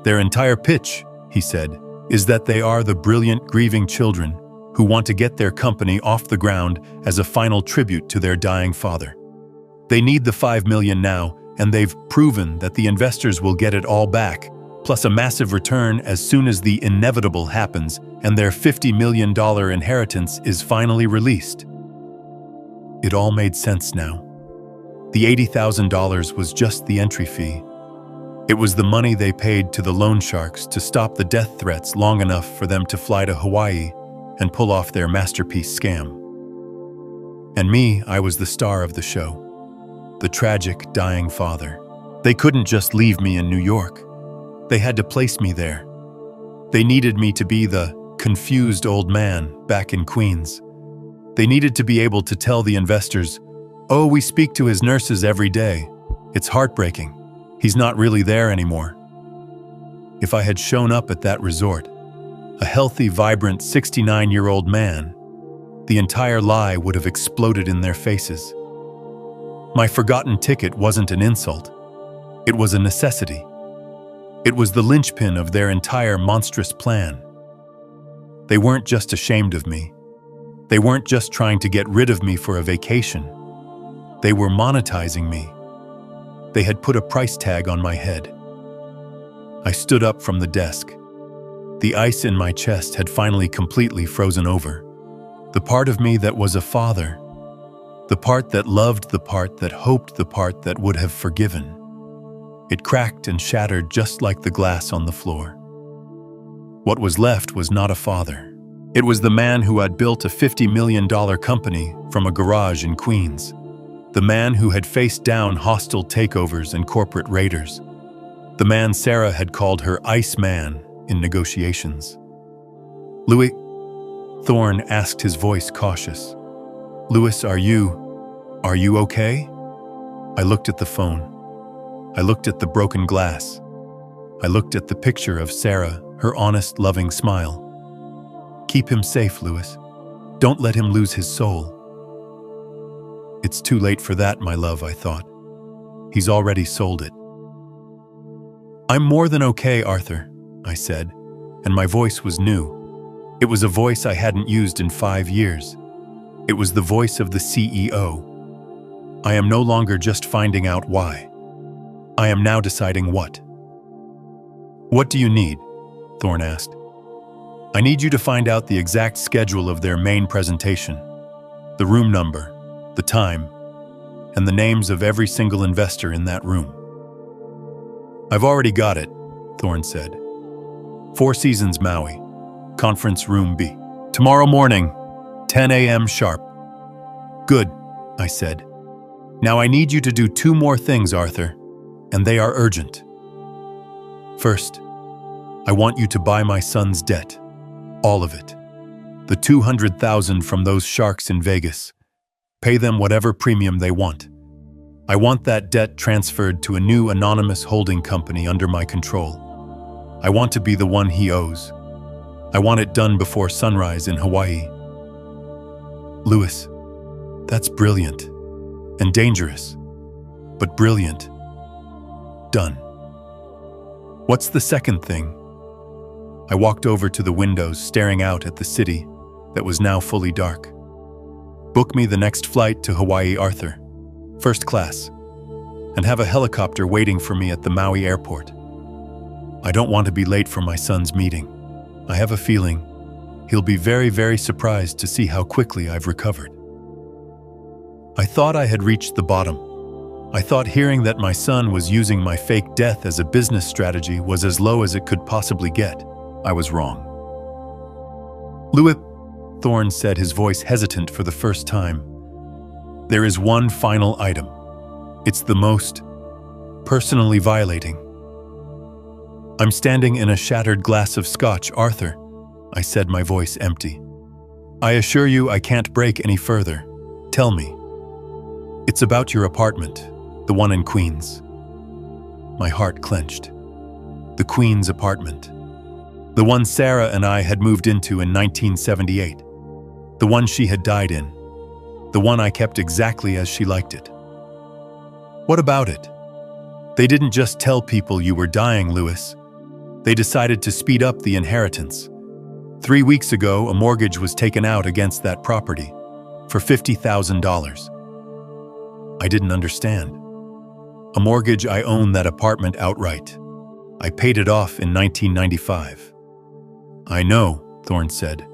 Their entire pitch, he said, is that they are the brilliant, grieving children who want to get their company off the ground as a final tribute to their dying father. They need the $5 million now, and they've proven that the investors will get it all back, plus a massive return as soon as the inevitable happens and their $50 million inheritance is finally released. It all made sense now. The $80,000 was just the entry fee. It was the money they paid to the loan sharks to stop the death threats long enough for them to fly to Hawaii and pull off their masterpiece scam. And me, I was the star of the show, the tragic, dying father. They couldn't just leave me in New York. They had to place me there. They needed me to be the confused old man back in Queens. They needed to be able to tell the investors, "Oh, we speak to his nurses every day. It's heartbreaking. He's not really there anymore." If I had shown up at that resort, a healthy, vibrant 69-year-old man, the entire lie would have exploded in their faces. My forgotten ticket wasn't an insult. It was a necessity. It was the linchpin of their entire monstrous plan. They weren't just ashamed of me. They weren't just trying to get rid of me for a vacation. They were monetizing me. They had put a price tag on my head. I stood up from the desk. The ice in my chest had finally completely frozen over. The part of me that was a father. The part that loved, the part that hoped, the part that would have forgiven. It cracked and shattered just like the glass on the floor. What was left was not a father. It was the man who had built a $50 million company from a garage in Queens. The man who had faced down hostile takeovers and corporate raiders. The man Sarah had called her Ice Man in negotiations. "Louis," Thorne asked, his voice cautious. "Louis, are you okay?" I looked at the phone. I looked at the broken glass. I looked at the picture of Sarah, her honest, loving smile. "Keep him safe, Louis. Don't let him lose his soul." "It's too late for that, my love," I thought. "He's already sold it." "I'm more than okay, Arthur," I said, and my voice was new. It was a voice I hadn't used in 5 years. It was the voice of the CEO. I am no longer just finding out why. I am now deciding what. "What do you need?" Thorne asked. "I need you to find out the exact schedule of their main presentation, the room number, the time, and the names of every single investor in that room." "I've already got it," Thorne said. "Four Seasons Maui, Conference Room B. Tomorrow morning, 10 a.m. sharp." "Good," I said. "Now I need you to do 2 more things, Arthur, and they are urgent. First, I want you to buy my son's debt, all of it. The $200,000 from those sharks in Vegas. Pay them whatever premium they want. I want that debt transferred to a new anonymous holding company under my control. I want to be the one he owes. I want it done before sunrise in Hawaii." "Louis, that's brilliant and dangerous, but brilliant. Done." "What's the second thing?" I walked over to the windows, staring out at the city that was now fully dark. "Book me the next flight to Hawaii, Arthur, first class, and have a helicopter waiting for me at the Maui airport. I don't want to be late for my son's meeting. I have a feeling he'll be very, very surprised to see how quickly I've recovered." I thought I had reached the bottom. I thought hearing that my son was using my fake death as a business strategy was as low as it could possibly get. I was wrong. "Louis," Thorne said, his voice hesitant for the first time, "there is one final item. It's the most personally violating." "I'm standing in a shattered glass of scotch, Arthur," I said, my voice empty. "I assure you I can't break any further. Tell me." "It's about your apartment, the one in Queens." My heart clenched. The Queens apartment. The one Sarah and I had moved into in 1978. The one she had died in. The one I kept exactly as she liked it. "What about it?" "They didn't just tell people you were dying, Louis. They decided to speed up the inheritance. 3 weeks ago, a mortgage was taken out against that property for $50,000. I didn't understand. A mortgage. I own that apartment outright. I paid it off in 1995. "I know," Thorne said,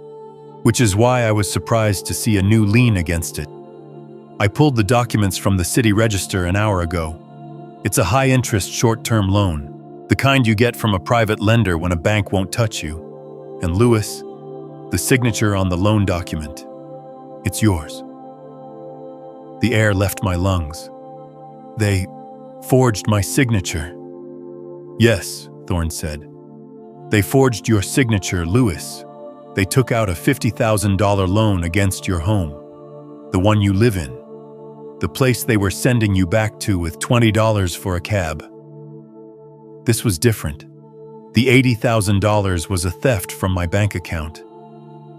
"which is why I was surprised to see a new lien against it. I pulled the documents from the city register an hour ago. It's a high-interest short-term loan, the kind you get from a private lender when a bank won't touch you. And Louis, the signature on the loan document, it's yours." The air left my lungs. "They forged my signature." "Yes," Thorne said. "They forged your signature, Louis. They took out a $50,000 loan against your home, the one you live in, the place they were sending you back to with $20 for a cab." This was different. The $80,000 was a theft from my bank account.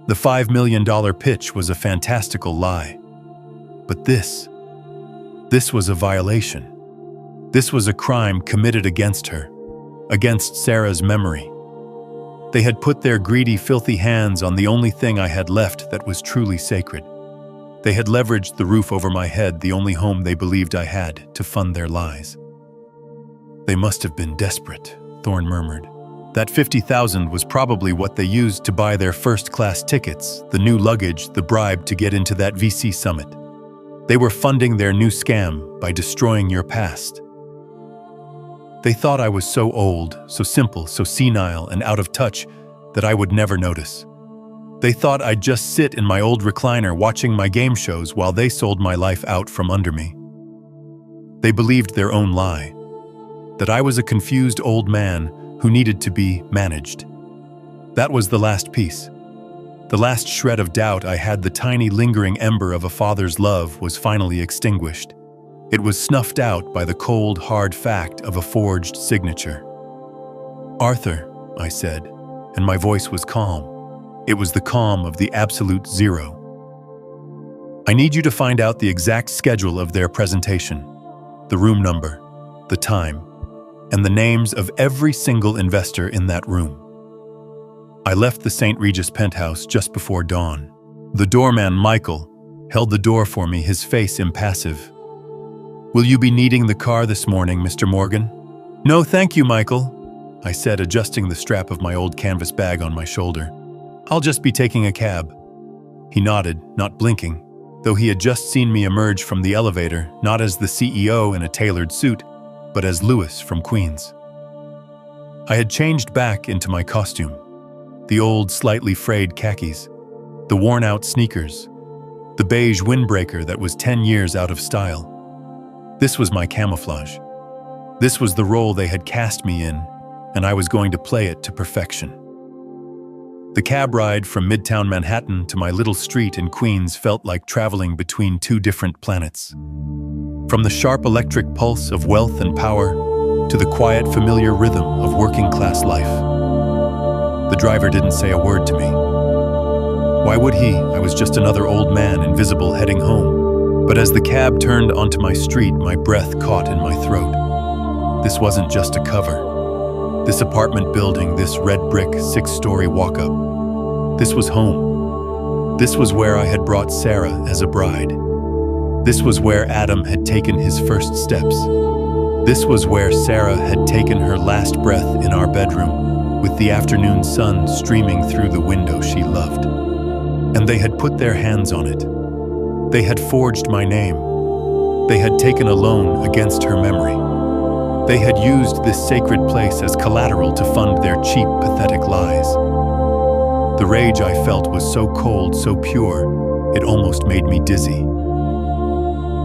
The $5 million pitch was a fantastical lie. But this was a violation. This was a crime committed against her, against Sarah's memory. They had put their greedy, filthy hands on the only thing I had left that was truly sacred. They had leveraged the roof over my head, the only home they believed I had, to fund their lies. "They must have been desperate," Thorne murmured. That 50,000 was probably what they used to buy their first-class tickets, the new luggage, the bribe to get into that VC summit. They were funding their new scam by destroying your past. They thought I was so old, so simple, so senile and out of touch that I would never notice. They thought I'd just sit in my old recliner watching my game shows while they sold my life out from under me. They believed their own lie, that I was a confused old man who needed to be managed. That was the last piece. The last shred of doubt I had. The tiny lingering ember of a father's love was finally extinguished. It was snuffed out by the cold, hard fact of a forged signature. "Arthur," I said, and my voice was calm. It was the calm of the absolute zero. "I need you to find out the exact schedule of their presentation, the room number, the time, and the names of every single investor in that room." I left the St. Regis penthouse just before dawn. The doorman, Michael, held the door for me, his face impassive. "Will you be needing the car this morning, Mr. Morgan?" "No, thank you, Michael," I said, adjusting the strap of my old canvas bag on my shoulder. "I'll just be taking a cab." He nodded, not blinking, though he had just seen me emerge from the elevator, not as the CEO in a tailored suit, but as Louis from Queens. I had changed back into my costume. The old, slightly frayed khakis, the worn-out sneakers, the beige windbreaker that was 10 years out of style. This was my camouflage. This was the role they had cast me in, and I was going to play it to perfection. The cab ride from Midtown Manhattan to my little street in Queens felt like traveling between two different planets. From the sharp electric pulse of wealth and power to the quiet, familiar rhythm of working-class life. The driver didn't say a word to me. Why would he? I was just another old man, invisible, heading home. But as the cab turned onto my street, my breath caught in my throat. This wasn't just a cover. This apartment building, this red brick, 6-story walk-up. This was home. This was where I had brought Sarah as a bride. This was where Adam had taken his first steps. This was where Sarah had taken her last breath in our bedroom, with the afternoon sun streaming through the window she loved. And they had put their hands on it. They had forged my name. They had taken a loan against her memory. They had used this sacred place as collateral to fund their cheap, pathetic lies. The rage I felt was so cold, so pure, it almost made me dizzy.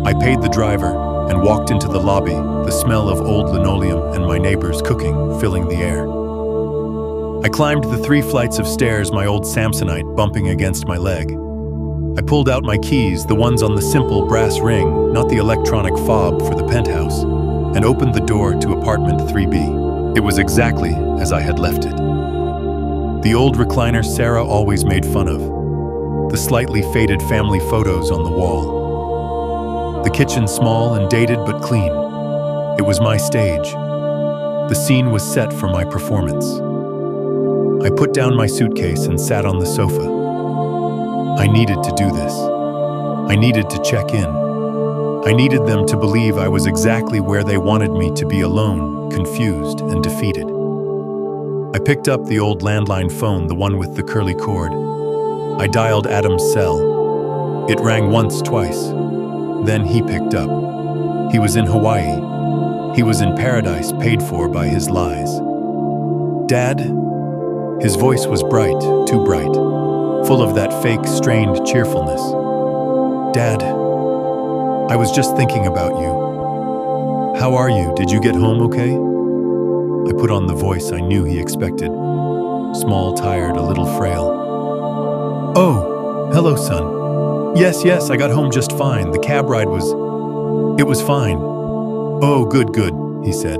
I paid the driver and walked into the lobby, the smell of old linoleum and my neighbors cooking filling the air. I climbed the 3 flights of stairs, my old Samsonite bumping against my leg. I pulled out my keys, the ones on the simple brass ring, not the electronic fob for the penthouse, and opened the door to apartment 3B. It was exactly as I had left it. The old recliner Sarah always made fun of. The slightly faded family photos on the wall. The kitchen small and dated but clean. It was my stage. The scene was set for my performance. I put down my suitcase and sat on the sofa. I needed to do this. I needed to check in. I needed them to believe I was exactly where they wanted me to be, alone, confused, and defeated. I picked up the old landline phone, the one with the curly cord. I dialed Adam's cell. It rang once, twice. Then he picked up. He was in Hawaii. He was in paradise, paid for by his lies. "Dad?" His voice was bright, too bright, full of that fake, strained cheerfulness. "Dad, I was just thinking about you. How are you? Did you get home okay?" I put on the voice I knew he expected. Small, tired, a little frail. "Oh, hello, son. Yes, I got home just fine. The cab ride it was fine." "Oh, good," he said.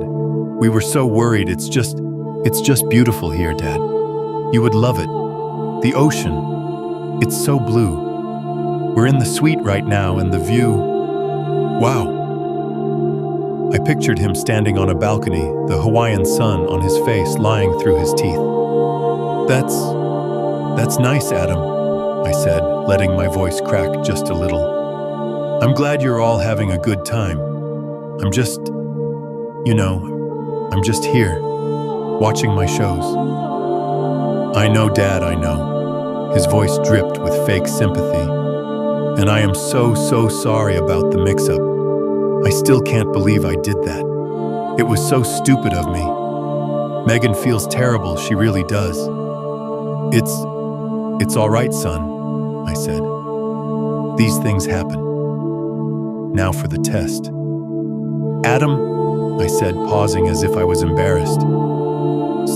"We were so worried. It's just beautiful here, Dad. You would love it. The ocean. It's so blue. We're in the suite right now and the view. Wow." I pictured him standing on a balcony, the Hawaiian sun on his face lying through his teeth. That's nice, Adam," I said, letting my voice crack just a little. "I'm glad you're all having a good time. I'm just here." watching my shows. I know, Dad, I know. His voice dripped with fake sympathy. And I am so sorry about the mix-up. I still can't believe I did that. It was so stupid of me. Megan feels terrible, she really does. It's all right, son, I said. These things happen. Now for the test. Adam, I said, pausing as if I was embarrassed.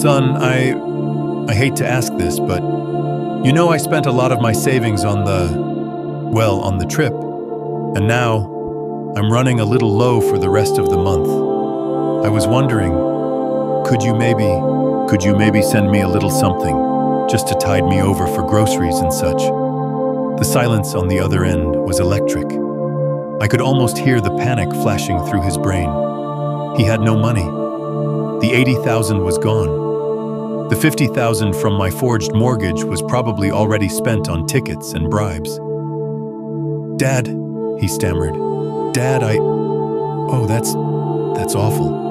Son, I hate to ask this, but you know I spent a lot of my savings on the trip, and now I'm running a little low for the rest of the month. I was wondering, could you maybe send me a little something, just to tide me over for groceries and such? The silence on the other end was electric. I could almost hear the panic flashing through his brain. He had no money. The $80,000 was gone. The $50,000 from my forged mortgage was probably already spent on tickets and bribes. Dad, he stammered. Dad, Oh, that's awful.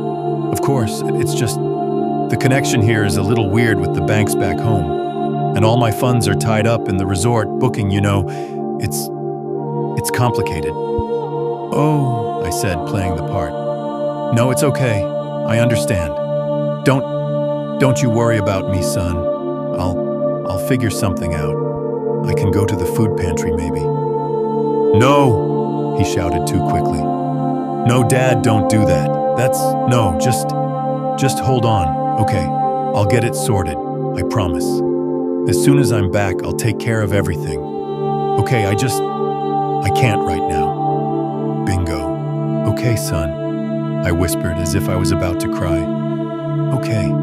Of course, it's just the connection here is a little weird with the banks back home, and all my funds are tied up in the resort booking, you know. It's complicated. Oh, I said, playing the part. No, it's okay. I understand. Don't you worry about me, son. I'll figure something out. I can go to the food pantry, maybe. No, he shouted too quickly. No, Dad, don't do that. Just hold on. Okay, I'll get it sorted. I promise. As soon as I'm back, I'll take care of everything. Okay, I can't right now. Bingo. Okay, son, I whispered as if I was about to cry. Okay.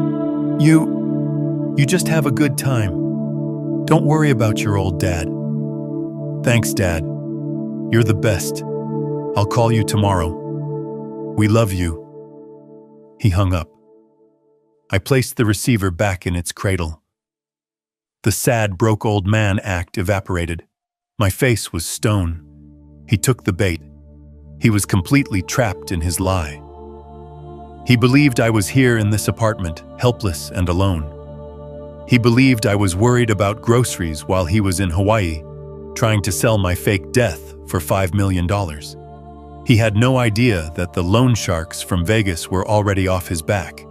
You just have a good time. Don't worry about your old dad. Thanks, Dad. You're the best. I'll call you tomorrow. We love you. He hung up. I placed the receiver back in its cradle. The sad, broke old man act evaporated. My face was stone. He took the bait. He was completely trapped in his lie. He believed I was here in this apartment, helpless and alone. He believed I was worried about groceries while he was in Hawaii, trying to sell my fake death for $5 million. He had no idea that the loan sharks from Vegas were already off his back.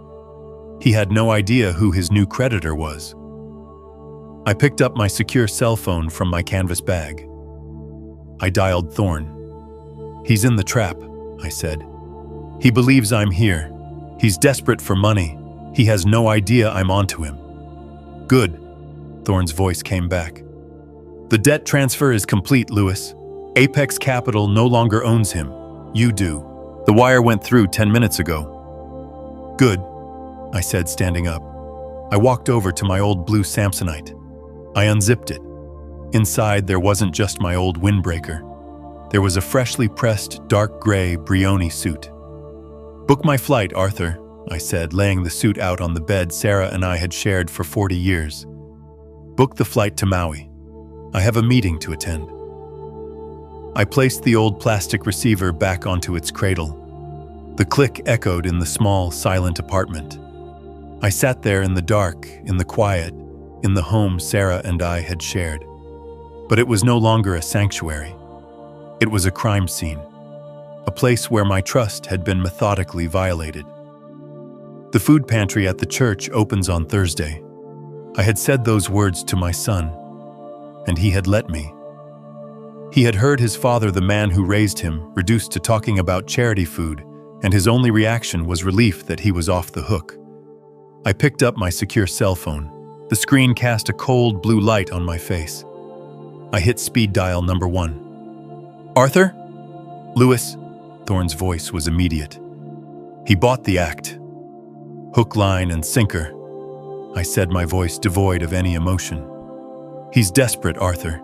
He had no idea who his new creditor was. I picked up my secure cell phone from my canvas bag. I dialed Thorne. He's in the trap, I said. He believes I'm here. He's desperate for money. He has no idea I'm onto him. Good, Thorne's voice came back. The debt transfer is complete, Lewis. Apex Capital no longer owns him. You do. The wire went through 10 minutes ago. Good, I said, standing up. I walked over to my old blue Samsonite. I unzipped it. Inside, there wasn't just my old windbreaker. There was a freshly pressed, dark gray Brioni suit. Book my flight, Arthur, I said, laying the suit out on the bed Sarah and I had shared for 40 years. Book the flight to Maui. I have a meeting to attend. I placed the old plastic receiver back onto its cradle. The click echoed in the small, silent apartment. I sat there in the dark, in the quiet, in the home Sarah and I had shared. But it was no longer a sanctuary. It was a crime scene, a place where my trust had been methodically violated. The food pantry at the church opens on Thursday. I had said those words to my son, and he had let me. He had heard his father, the man who raised him, reduced to talking about charity food, and his only reaction was relief that he was off the hook. I picked up my secure cell phone. The screen cast a cold blue light on my face. I hit speed dial number 1. Arthur? Lewis? Thorne's voice was immediate. He bought the act. Hook, line, and sinker, I said, my voice devoid of any emotion. He's desperate, Arthur.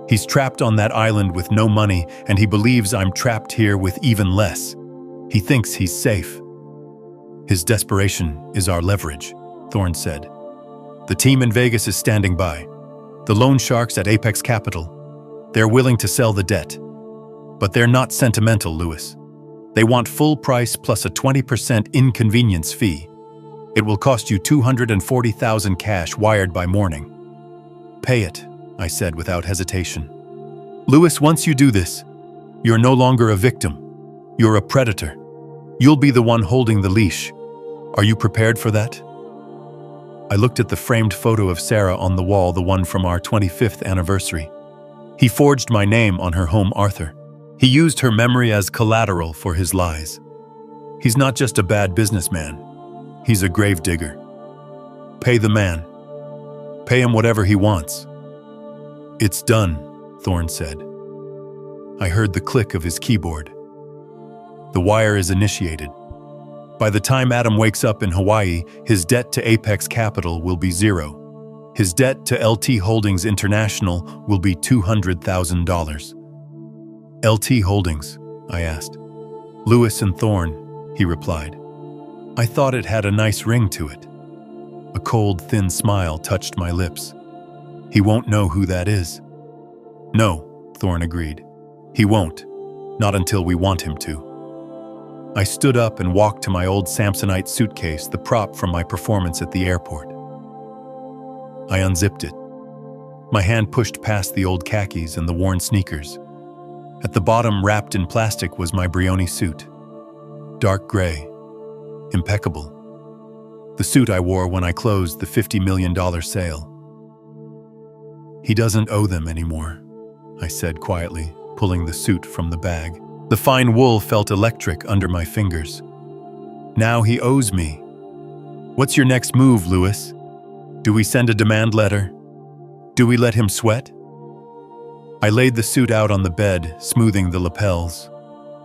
He's trapped on that island with no money, and he believes I'm trapped here with even less. He thinks he's safe. His desperation is our leverage, Thorne said. The team in Vegas is standing by. The loan sharks at Apex Capital. They're willing to sell the debt. But they're not sentimental, Lewis. They want full price plus a 20% inconvenience fee. It will cost you $240,000 cash wired by morning. Pay it, I said without hesitation. Lewis, once you do this, you're no longer a victim. You're a predator. You'll be the one holding the leash. Are you prepared for that? I looked at the framed photo of Sarah on the wall, the one from our 25th anniversary. He forged my name on her home, Arthur. He used her memory as collateral for his lies. He's not just a bad businessman. He's a gravedigger. Pay the man. Pay him whatever he wants. It's done, Thorne said. I heard the click of his keyboard. The wire is initiated. By the time Adam wakes up in Hawaii, his debt to Apex Capital will be zero. His debt to LT Holdings International will be $200,000. LT Holdings, I asked. Lewis and Thorne, he replied. I thought it had a nice ring to it. A cold, thin smile touched my lips. He won't know who that is. No, Thorne agreed. He won't. Not until we want him to. I stood up and walked to my old Samsonite suitcase, the prop from my performance at the airport. I unzipped it. My hand pushed past the old khakis and the worn sneakers. At the bottom, wrapped in plastic, was my Brioni suit. Dark gray. Impeccable. The suit I wore when I closed the $50 million sale. He doesn't owe them anymore, I said quietly, pulling the suit from the bag. The fine wool felt electric under my fingers. Now he owes me. What's your next move, Lewis? Do we send a demand letter? Do we let him sweat? I laid the suit out on the bed, smoothing the lapels.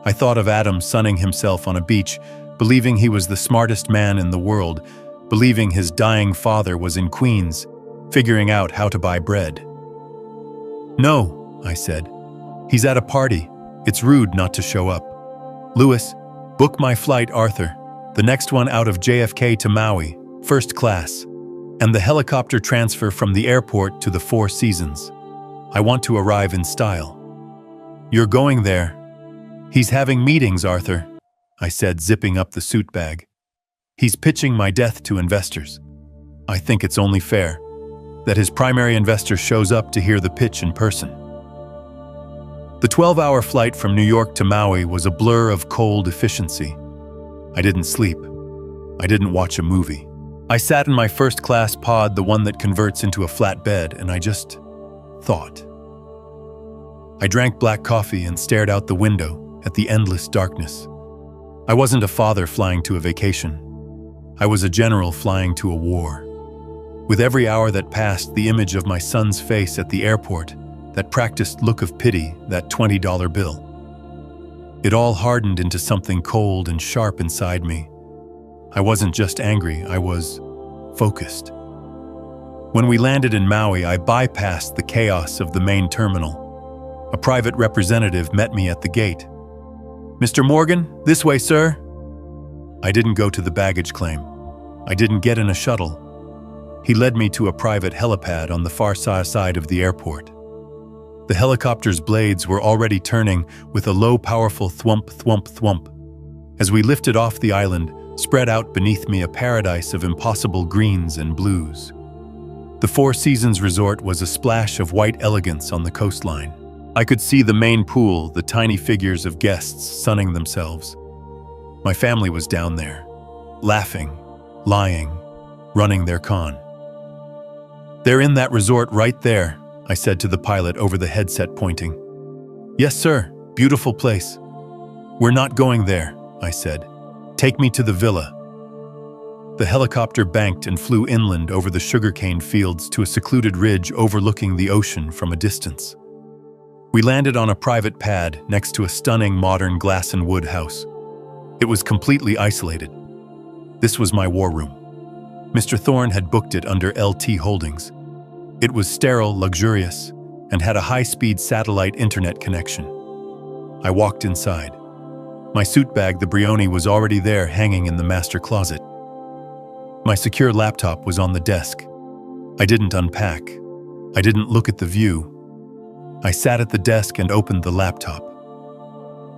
I thought of Adam sunning himself on a beach, believing he was the smartest man in the world, believing his dying father was in Queens, figuring out how to buy bread. No, I said. He's at a party. It's rude not to show up. Lewis, book my flight, Arthur. The next one out of JFK to Maui, first class. And the helicopter transfer from the airport to the Four Seasons. I want to arrive in style. You're going there. He's having meetings, Arthur, I said, zipping up the suit bag. He's pitching my death to investors. I think it's only fair that his primary investor shows up to hear the pitch in person. The 12-hour flight from New York to Maui was a blur of cold efficiency. I didn't sleep. I didn't watch a movie. I sat in my first-class pod, the one that converts into a flat bed, and I just thought. I drank black coffee and stared out the window at the endless darkness. I wasn't a father flying to a vacation. I was a general flying to a war. With every hour that passed, the image of my son's face at the airport, that practiced look of pity, that $20 bill. It all hardened into something cold and sharp inside me. I wasn't just angry, I was focused. When we landed in Maui, I bypassed the chaos of the main terminal. A private representative met me at the gate. Mr. Morgan, this way, sir. I didn't go to the baggage claim. I didn't get in a shuttle. He led me to a private helipad on the far side of the airport. The helicopter's blades were already turning with a low, powerful thwump, thwump, thwump. As we lifted off the island, spread out beneath me a paradise of impossible greens and blues. The Four Seasons Resort was a splash of white elegance on the coastline. I could see the main pool, the tiny figures of guests sunning themselves. My family was down there, laughing, lying, running their con. They're in that resort right there, I said to the pilot over the headset, pointing. Yes, sir. Beautiful place. We're not going there, I said. Take me to the villa. The helicopter banked and flew inland over the sugarcane fields to a secluded ridge overlooking the ocean from a distance. We landed on a private pad next to a stunning modern glass and wood house. It was completely isolated. This was my war room. Mr. Thorne had booked it under LT Holdings. It was sterile, luxurious, and had a high-speed satellite internet connection. I walked inside. My suit bag, the Brioni, was already there, hanging in the master closet. My secure laptop was on the desk. I didn't unpack. I didn't look at the view. I sat at the desk and opened the laptop.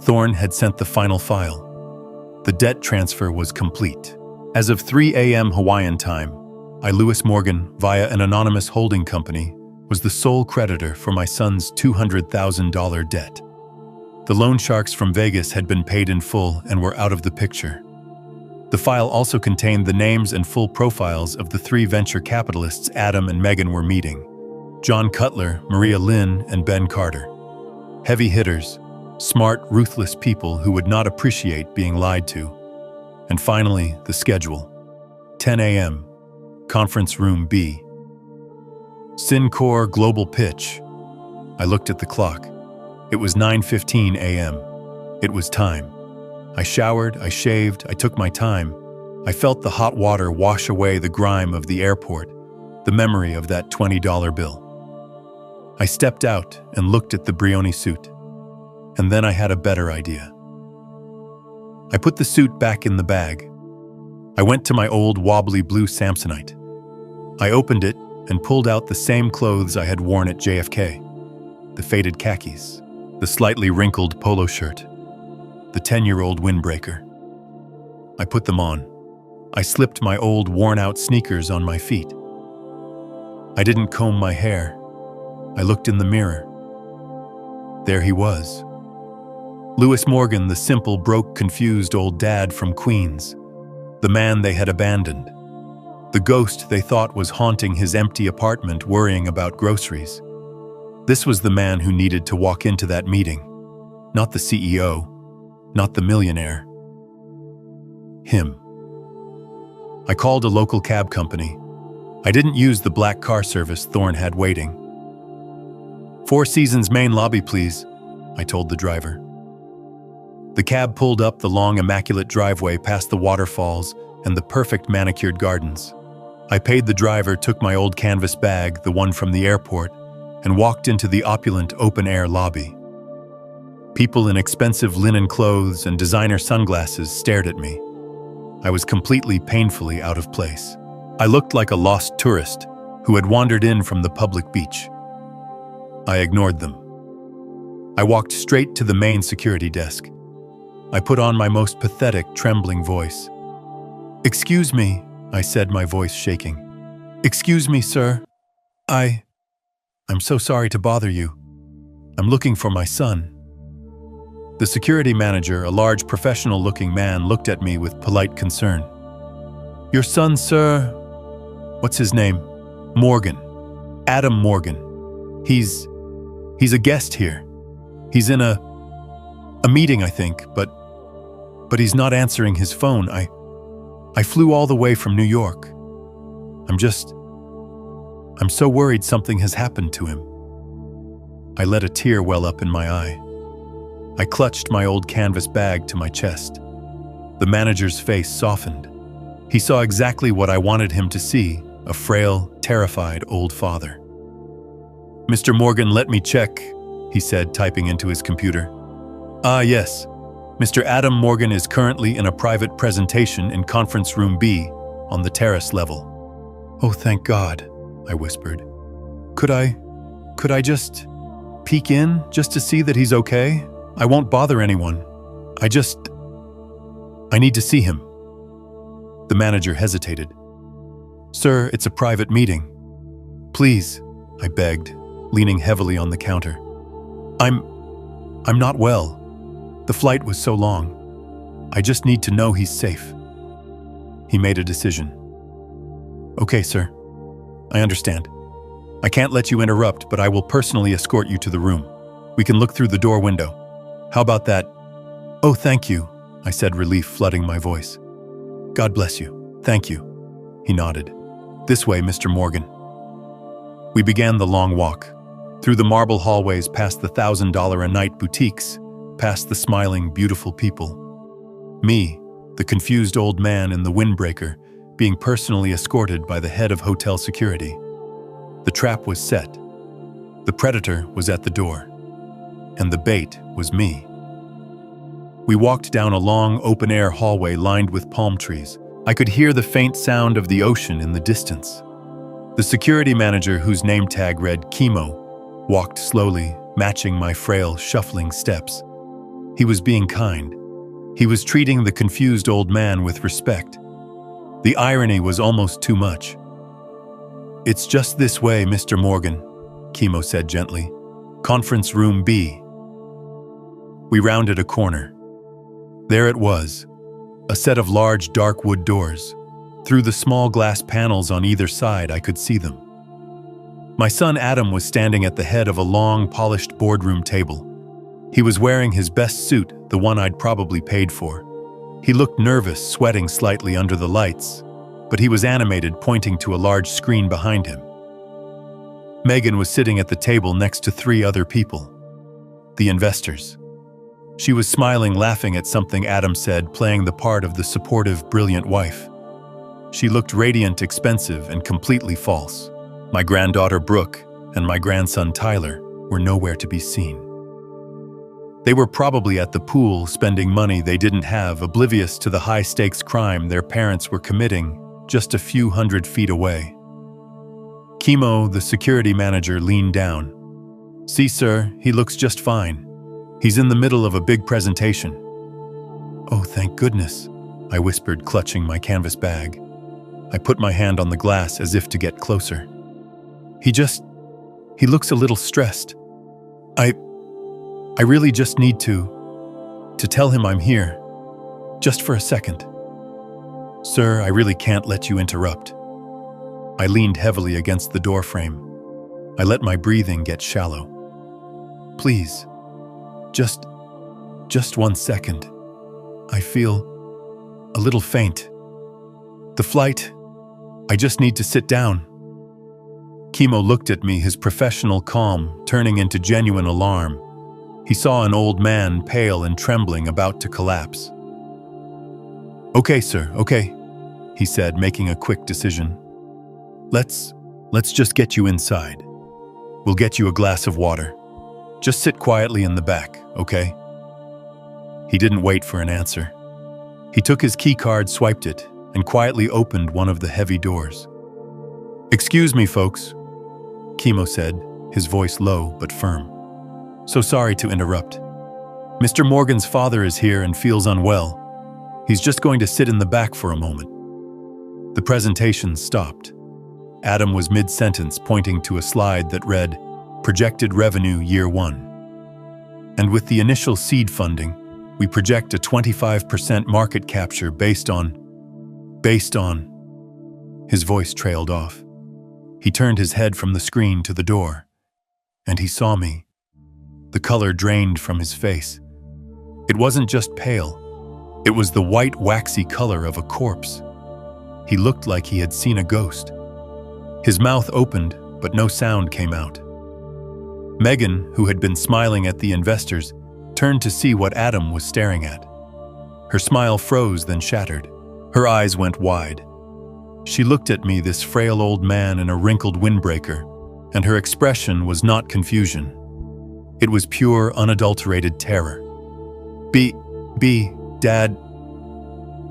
Thorne had sent the final file. The debt transfer was complete. As of 3 a.m. Hawaiian time, Lewis Morgan, via an anonymous holding company, was the sole creditor for my son's $200,000 debt. The loan sharks from Vegas had been paid in full and were out of the picture. The file also contained the names and full profiles of the 3 venture capitalists Adam and Megan were meeting: John Cutler, Maria Lynn, and Ben Carter. Heavy hitters, smart, ruthless people who would not appreciate being lied to. And finally, the schedule. 10 a.m., Conference Room B. Syncor Global Pitch. I looked at the clock. It was 9:15 a.m. It was time. I showered, I shaved, I took my time. I felt the hot water wash away the grime of the airport, the memory of that $20 bill. I stepped out and looked at the Brioni suit. And then I had a better idea. I put the suit back in the bag. I went to my old wobbly blue Samsonite. I opened it and pulled out the same clothes I had worn at JFK. The faded khakis, the slightly wrinkled polo shirt, the 10-year-old windbreaker. I put them on. I slipped my old worn-out sneakers on my feet. I didn't comb my hair. I looked in the mirror. There he was. Lewis Morgan, the simple, broke, confused old dad from Queens. The man they had abandoned. The ghost they thought was haunting his empty apartment, worrying about groceries. This was the man who needed to walk into that meeting. Not the CEO. Not the millionaire. Him. I called a local cab company. I didn't use the black car service Thorne had waiting. "Four Seasons main lobby, please," I told the driver. The cab pulled up the long, immaculate driveway past the waterfalls and the perfect manicured gardens. I paid the driver, took my old canvas bag, the one from the airport, and walked into the opulent open-air lobby. People in expensive linen clothes and designer sunglasses stared at me. I was completely, painfully out of place. I looked like a lost tourist who had wandered in from the public beach. I ignored them. I walked straight to the main security desk. I put on my most pathetic, trembling voice. "Excuse me," I said, my voice shaking. "Excuse me, sir. I'm so sorry to bother you. I'm looking for my son." The security manager, a large professional-looking man, looked at me with polite concern. "Your son, sir? What's his name?" "Morgan. Adam Morgan. He's a guest here. He's in a meeting, I think, but he's not answering his phone. I flew all the way from New York. I'm so worried something has happened to him." I let a tear well up in my eye. I clutched my old canvas bag to my chest. The manager's face softened. He saw exactly what I wanted him to see, a frail, terrified old father. "Mr. Morgan, let me check," he said, typing into his computer. "Ah, yes. Mr. Adam Morgan is currently in a private presentation in Conference Room B on the terrace level." "Oh, thank God," I whispered. Could I just peek in just to see that he's okay? I won't bother anyone. I need to see him." The manager hesitated. "Sir, it's a private meeting. Please," I begged, leaning heavily on the counter. I'm not well. The flight was so long. I just need to know he's safe." He made a decision. "Okay, sir. I understand. I can't let you interrupt, but I will personally escort you to the room. We can look through the door window. How about that?" "Oh, thank you," I said, relief flooding my voice. "God bless you. Thank you." He nodded. "This way, Mr. Morgan." We began the long walk, through the marble hallways past the $1,000-a-night boutiques, past the smiling, beautiful people. Me, the confused old man in the windbreaker, being personally escorted by the head of hotel security. The trap was set. The predator was at the door. And the bait was me. We walked down a long, open-air hallway lined with palm trees. I could hear the faint sound of the ocean in the distance. The security manager, whose name tag read Chemo, walked slowly, matching my frail, shuffling steps. He was being kind. He was treating the confused old man with respect. The irony was almost too much. "It's just this way, Mr. Morgan," Chemo said gently. "Conference room B." We rounded a corner. There it was, a set of large dark wood doors. Through the small glass panels on either side, I could see them. My son Adam was standing at the head of a long, polished boardroom table. He was wearing his best suit, the one I'd probably paid for. He looked nervous, sweating slightly under the lights, but he was animated, pointing to a large screen behind him. Megan was sitting at the table next to 3 other people, the investors. She was smiling, laughing at something Adam said, playing the part of the supportive, brilliant wife. She looked radiant, expensive, and completely false. My granddaughter Brooke and my grandson Tyler were nowhere to be seen. They were probably at the pool, spending money they didn't have, oblivious to the high-stakes crime their parents were committing just a few hundred feet away. Chemo, the security manager, leaned down. "See, sir, he looks just fine. He's in the middle of a big presentation." "Oh, thank goodness," I whispered, clutching my canvas bag. I put my hand on the glass as if to get closer. He looks a little stressed. I really just need to tell him I'm here, just for a second." "Sir, I really can't let you interrupt." I leaned heavily against the doorframe. I let my breathing get shallow. "Please, just 1 second. I feel a little faint. The flight, I just need to sit down." Chemo looked at me, his professional calm turning into genuine alarm. He saw an old man, pale and trembling, about to collapse. "Okay, sir, okay," he said, making a quick decision. Let's just get you inside. We'll get you a glass of water. Just sit quietly in the back, okay?" He didn't wait for an answer. He took his key card, swiped it, and quietly opened one of the heavy doors. "Excuse me, folks," Chemo said, his voice low but firm. "So sorry to interrupt. Mr. Morgan's father is here and feels unwell. He's just going to sit in the back for a moment." The presentation stopped. Adam was mid-sentence, pointing to a slide that read, "Projected revenue year 1. And with the initial seed funding, we project a 25% market capture based on... His voice trailed off. He turned his head from the screen to the door, and he saw me. The color drained from his face. It wasn't just pale. It was the white, waxy color of a corpse. He looked like he had seen a ghost. His mouth opened, but no sound came out. Megan, who had been smiling at the investors, turned to see what Adam was staring at. Her smile froze, then shattered. Her eyes went wide. She looked at me, this frail old man in a wrinkled windbreaker, and her expression was not confusion. It was pure, unadulterated terror. Dad,"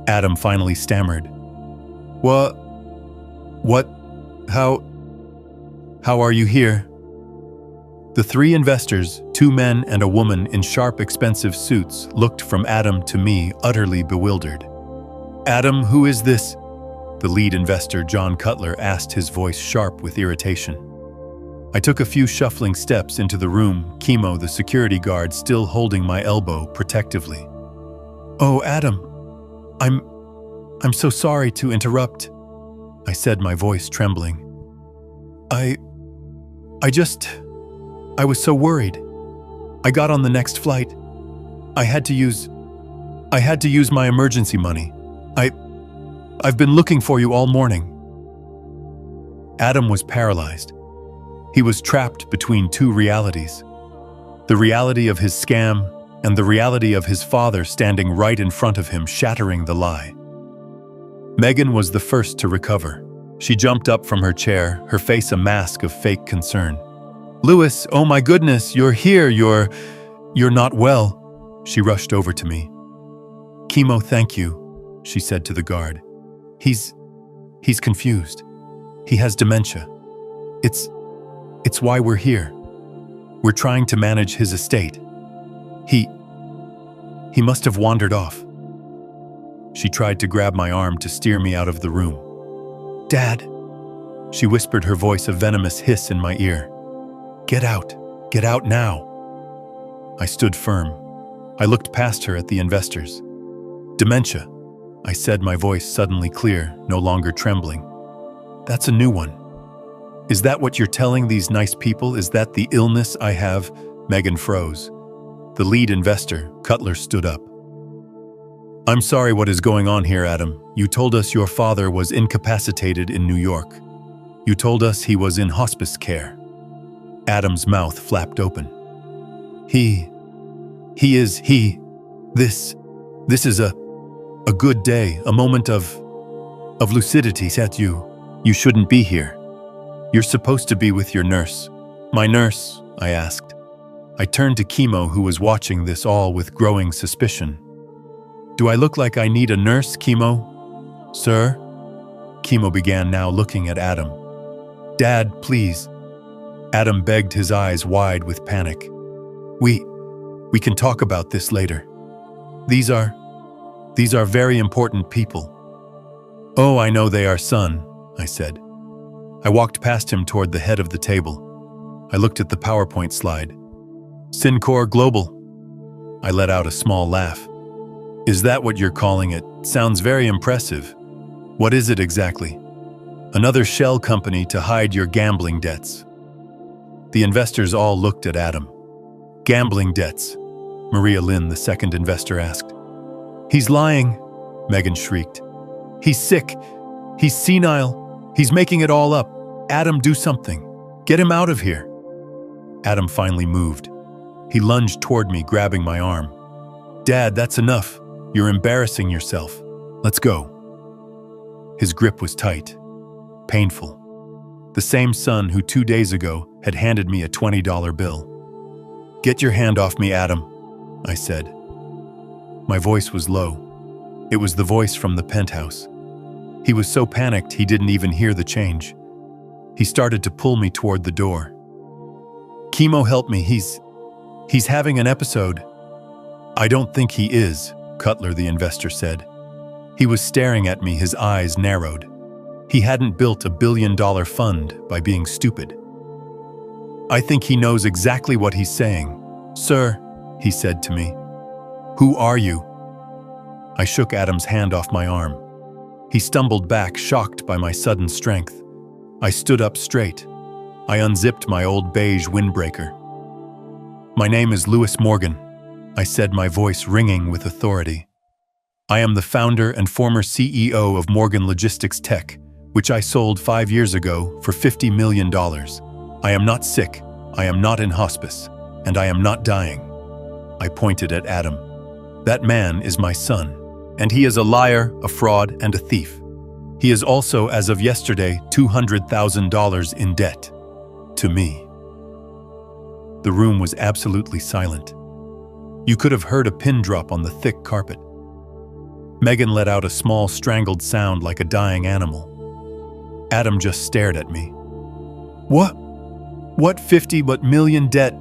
Adam finally stammered. What, how are you here?" The 3 investors, 2 men and a woman in sharp, expensive suits, looked from Adam to me, utterly bewildered. "Adam, who is this?" The lead investor, John Cutler, asked, his voice sharp with irritation. I took a few shuffling steps into the room, Chemo, the security guard, still holding my elbow protectively. "Oh, Adam, I'm so sorry to interrupt," I said, my voice trembling. I was so worried. I got on the next flight. I had to use my emergency money. I've been looking for you all morning." Adam was paralyzed. He was trapped between 2 realities. The reality of his scam and the reality of his father standing right in front of him, shattering the lie. Megan was the first to recover. She jumped up from her chair, her face a mask of fake concern. "Louis, oh my goodness, you're here, you're not well." She rushed over to me. "Chemo, thank you," she said to the guard. He's confused. He has dementia. It's why we're here. We're trying to manage his estate. He must have wandered off." She tried to grab my arm to steer me out of the room. "Dad," she whispered, her voice a venomous hiss in my ear. "Get out. Get out now." I stood firm. I looked past her at the investors. "Dementia," I said, my voice suddenly clear, no longer trembling. "That's a new one. Is that what you're telling these nice people? Is that the illness I have?" Megan froze. The lead investor, Cutler, stood up. "I'm sorry, what is going on here, Adam? You told us your father was incapacitated in New York. You told us he was in hospice care." Adam's mouth flapped open. This is a good day, a moment of lucidity. That you shouldn't be here. You're supposed to be with your nurse." "My nurse?" I asked. I turned to Chemo, who was watching this all with growing suspicion. "Do I look like I need a nurse, Chemo?" "Sir?" Chemo began, now looking at Adam. "Dad, please." Adam begged, his eyes wide with panic. We can talk about this later. These are very important people." "Oh, I know they are, son," I said. I walked past him toward the head of the table. I looked at the PowerPoint slide. "Syncor Global." I let out a small laugh. "Is that what you're calling it? Sounds very impressive. What is it exactly?" "Another shell company to hide your gambling debts." The investors all looked at Adam. "Gambling debts?" Maria Lynn, the second investor, asked. "He's lying," Megan shrieked. "He's sick. He's senile. He's making it all up. Adam, do something. Get him out of here." Adam finally moved. He lunged toward me, grabbing my arm. "Dad, that's enough. You're embarrassing yourself. Let's go." His grip was tight, painful. The same son who 2 days ago had handed me a $20 bill. "Get your hand off me, Adam," I said. My voice was low. It was the voice from the penthouse. He was so panicked he didn't even hear the change. He started to pull me toward the door. "Chemo, help me. He's having an episode." "I don't think he is," Cutler, the investor, said. He was staring at me, his eyes narrowed. He hadn't built a billion-dollar fund by being stupid. "I think he knows exactly what he's saying." "Sir," he said to me. "Who are you?" I shook Adam's hand off my arm. He stumbled back, shocked by my sudden strength. I stood up straight. I unzipped my old beige windbreaker. "My name is Louis Morgan," I said, my voice ringing with authority. "I am the founder and former CEO of Morgan Logistics Tech, which I sold 5 years ago for $50 million. I am not sick, I am not in hospice, and I am not dying." I pointed at Adam. "That man is my son, and he is a liar, a fraud, and a thief. He is also, as of yesterday, $200,000 in debt. To me." The room was absolutely silent. You could have heard a pin drop on the thick carpet. Megan let out a small strangled sound like a dying animal. Adam just stared at me. What 50 million debt?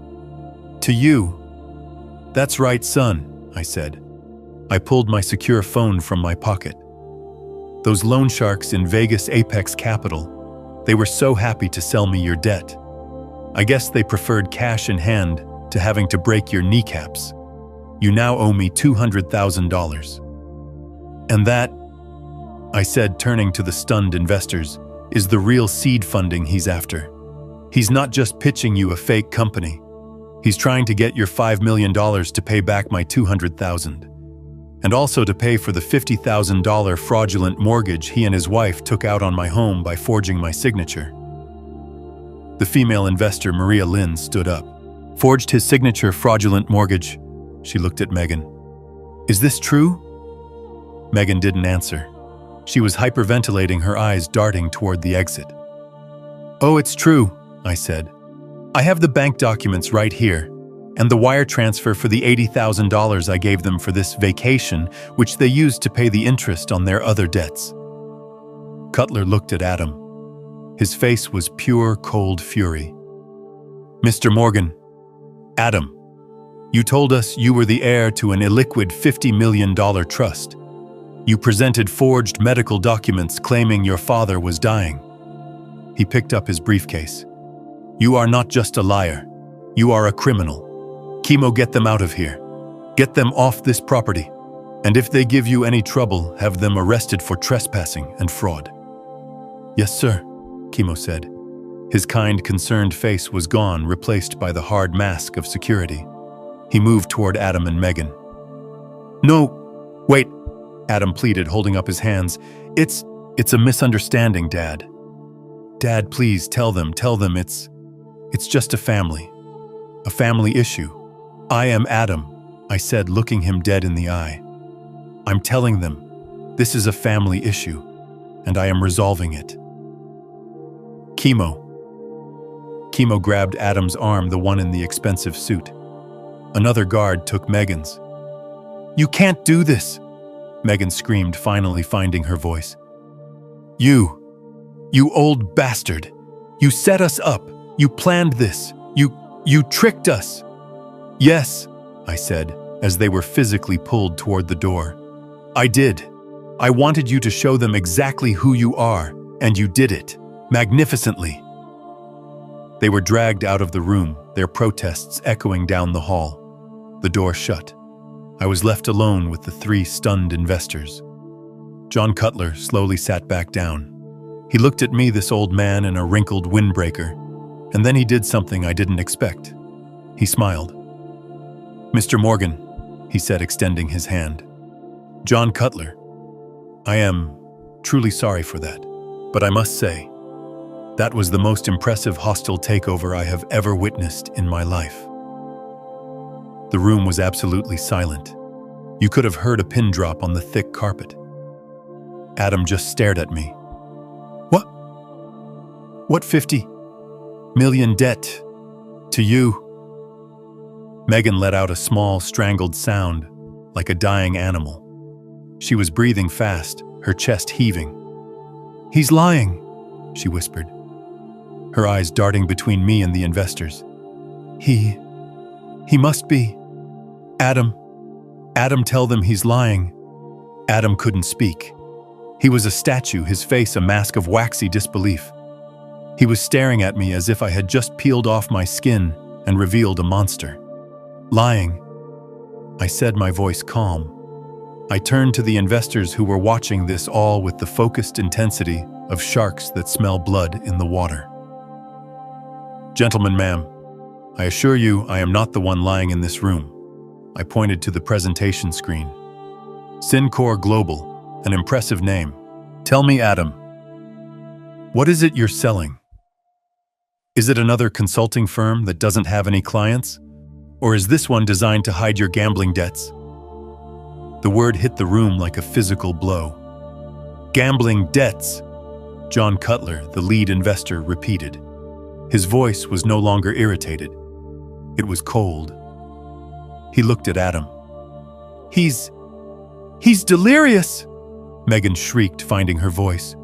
To you?" "That's right, son," I said. I pulled my secure phone from my pocket. "Those loan sharks in Vegas Apex Capital, they were so happy to sell me your debt. I guess they preferred cash in hand to having to break your kneecaps. You now owe me $200,000. And that," I said, turning to the stunned investors, "is the real seed funding he's after. He's not just pitching you a fake company. He's trying to get your $5 million to pay back my $200,000. And also to pay for the $50,000 fraudulent mortgage he and his wife took out on my home by forging my signature." The female investor, Maria Lynn, stood up. "Forged his signature fraudulent mortgage?" She looked at Megan. "Is this true?" Megan didn't answer. She was hyperventilating, her eyes darting toward the exit. "Oh, it's true," I said. "I have the bank documents right here, and the wire transfer for the $80,000 I gave them for this vacation, which they used to pay the interest on their other debts." Cutler looked at Adam. His face was pure, cold fury. "Mr. Morgan, Adam, you told us you were the heir to an illiquid $50 million trust. You presented forged medical documents claiming your father was dying. He picked up his briefcase. You are not just a liar. You are a criminal. Chemo, get them out of here. Get them off this property. And if they give you any trouble, have them arrested for trespassing and fraud. Yes, sir, Chemo said. His kind, concerned face was gone, replaced by the hard mask of security. He moved toward Adam and Megan. No, wait, Adam pleaded, holding up his hands. It's a misunderstanding, Dad. Dad, please tell them it's just a family issue. I am Adam, I said, looking him dead in the eye. I'm telling them this is a family issue, and I am resolving it. Chemo grabbed Adam's arm, the one in the expensive suit. Another guard took Megan's. You can't do this, Megan screamed, finally finding her voice. You old bastard. You set us up. You planned this. You tricked us. Yes, I said, as they were physically pulled toward the door. I did. I wanted you to show them exactly who you are, and you did it, magnificently. They were dragged out of the room, their protests echoing down the hall. The door shut. I was left alone with the three stunned investors. John Cutler slowly sat back down. He looked at me, this old man in a wrinkled windbreaker, and then he did something I didn't expect. He smiled. Mr. Morgan, he said, extending his hand. John Cutler, I am truly sorry for that, but I must say, that was the most impressive hostile takeover I have ever witnessed in my life. The room was absolutely silent. You could have heard a pin drop on the thick carpet. Adam just stared at me. What 50 million debt to you? Megan let out a small, strangled sound, like a dying animal. She was breathing fast, her chest heaving. He's lying, she whispered, her eyes darting between me and the investors. He must be. Adam, tell them he's lying. Adam couldn't speak. He was a statue, his face a mask of waxy disbelief. He was staring at me as if I had just peeled off my skin and revealed a monster. Lying, I said, my voice calm. I turned to the investors who were watching this all with the focused intensity of sharks that smell blood in the water. Gentlemen, ma'am, I assure you I am not the one lying in this room. I pointed to the presentation screen. Syncor Global, an impressive name. Tell me, Adam, what is it you're selling? Is it another consulting firm that doesn't have any clients? Or is this one designed to hide your gambling debts? The word hit the room like a physical blow. Gambling debts, John Cutler, the lead investor, repeated. His voice was no longer irritated. It was cold. He looked at Adam. He's delirious, Megan shrieked, finding her voice.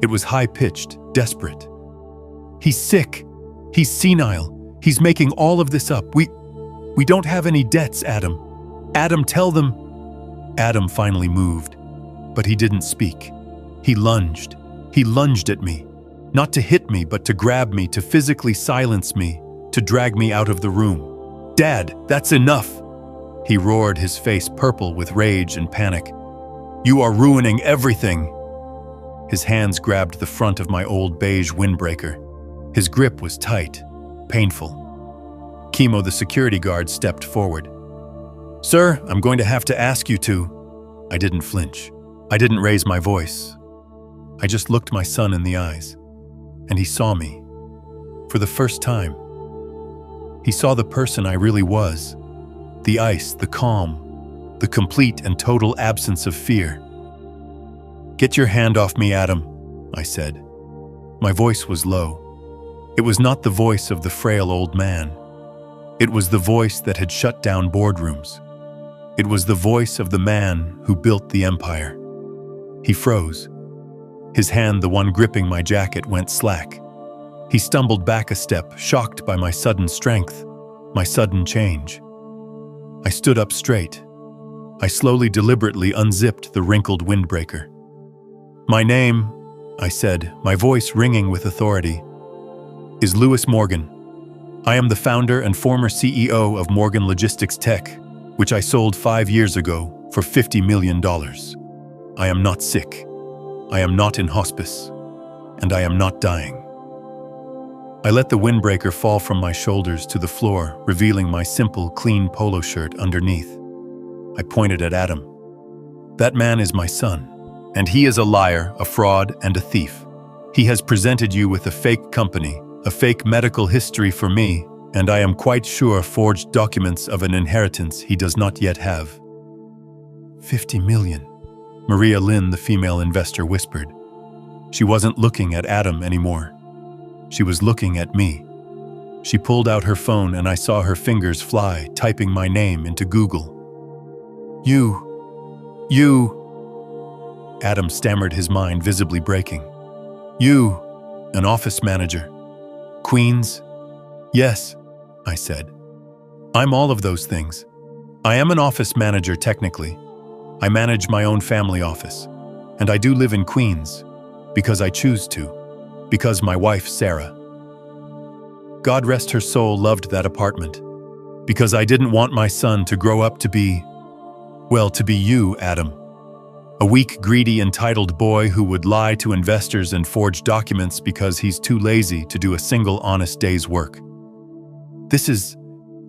It was high-pitched, desperate. He's sick. He's senile. He's making all of this up. We don't have any debts, Adam. Adam, tell them. Adam finally moved, but he didn't speak. He lunged. He lunged at me, not to hit me, but to grab me, to physically silence me, to drag me out of the room. Dad, that's enough, he roared, his face purple with rage and panic. You are ruining everything. His hands grabbed the front of my old beige windbreaker. His grip was tight, painful. Chemo, the security guard, stepped forward. Sir, I'm going to have to ask you to. I didn't flinch. I didn't raise my voice. I just looked my son in the eyes, and he saw me. For the first time, he saw the person I really was. The ice, the calm, the complete and total absence of fear. Get your hand off me, Adam, I said. My voice was low. It was not the voice of the frail old man. It was the voice that had shut down boardrooms. It was the voice of the man who built the empire. He froze. His hand, the one gripping my jacket, went slack. He stumbled back a step, shocked by my sudden strength, my sudden change. I stood up straight. I slowly, deliberately unzipped the wrinkled windbreaker. "My name," I said, my voice ringing with authority, "is Lewis Morgan. I am the founder and former CEO of Morgan Logistics Tech, which I sold 5 years ago for $50 million. I am not sick. I am not in hospice. And I am not dying." I let the windbreaker fall from my shoulders to the floor, revealing my simple, clean polo shirt underneath. I pointed at Adam. "That man is my son, and he is a liar, a fraud, and a thief. He has presented you with a fake company, a fake medical history for me, and I am quite sure forged documents of an inheritance he does not yet have." "50 million, Maria Lynn, the female investor, whispered. She wasn't looking at Adam anymore. She was looking at me. She pulled out her phone and I saw her fingers fly, typing my name into Google. You... Adam stammered, his mind visibly breaking. "You, an office manager. Queens?" "Yes," I said. "I'm all of those things. I am an office manager technically. I manage my own family office. And I do live in Queens, because I choose to. Because my wife, Sarah, God rest her soul, loved that apartment. Because I didn't want my son to grow up to be, well, to be you, Adam. A weak, greedy, entitled boy who would lie to investors and forge documents because he's too lazy to do a single honest day's work. This is..."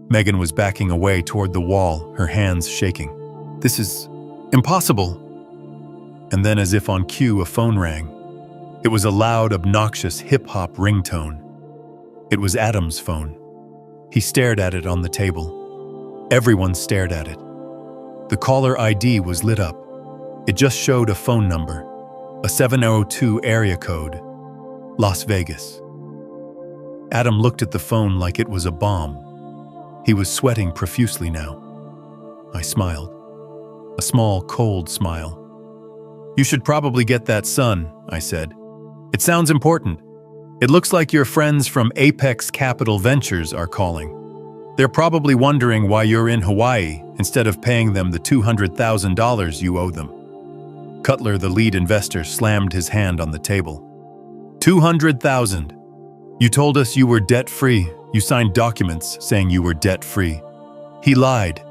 Megan was backing away toward the wall, her hands shaking. "This is impossible." And then, as if on cue, a phone rang. It was a loud, obnoxious hip-hop ringtone. It was Adam's phone. He stared at it on the table. Everyone stared at it. The caller ID was lit up. It just showed a phone number, a 702 area code, Las Vegas. Adam looked at the phone like it was a bomb. He was sweating profusely now. I smiled. A small, cold smile. "You should probably get that, son," I said. "It sounds important. It looks like your friends from Apex Capital Ventures are calling. They're probably wondering why you're in Hawaii instead of paying them the $200,000 you owe them." Cutler, the lead investor, slammed his hand on the table. $200,000. You told us you were debt-free. You signed documents saying you were debt-free. He lied,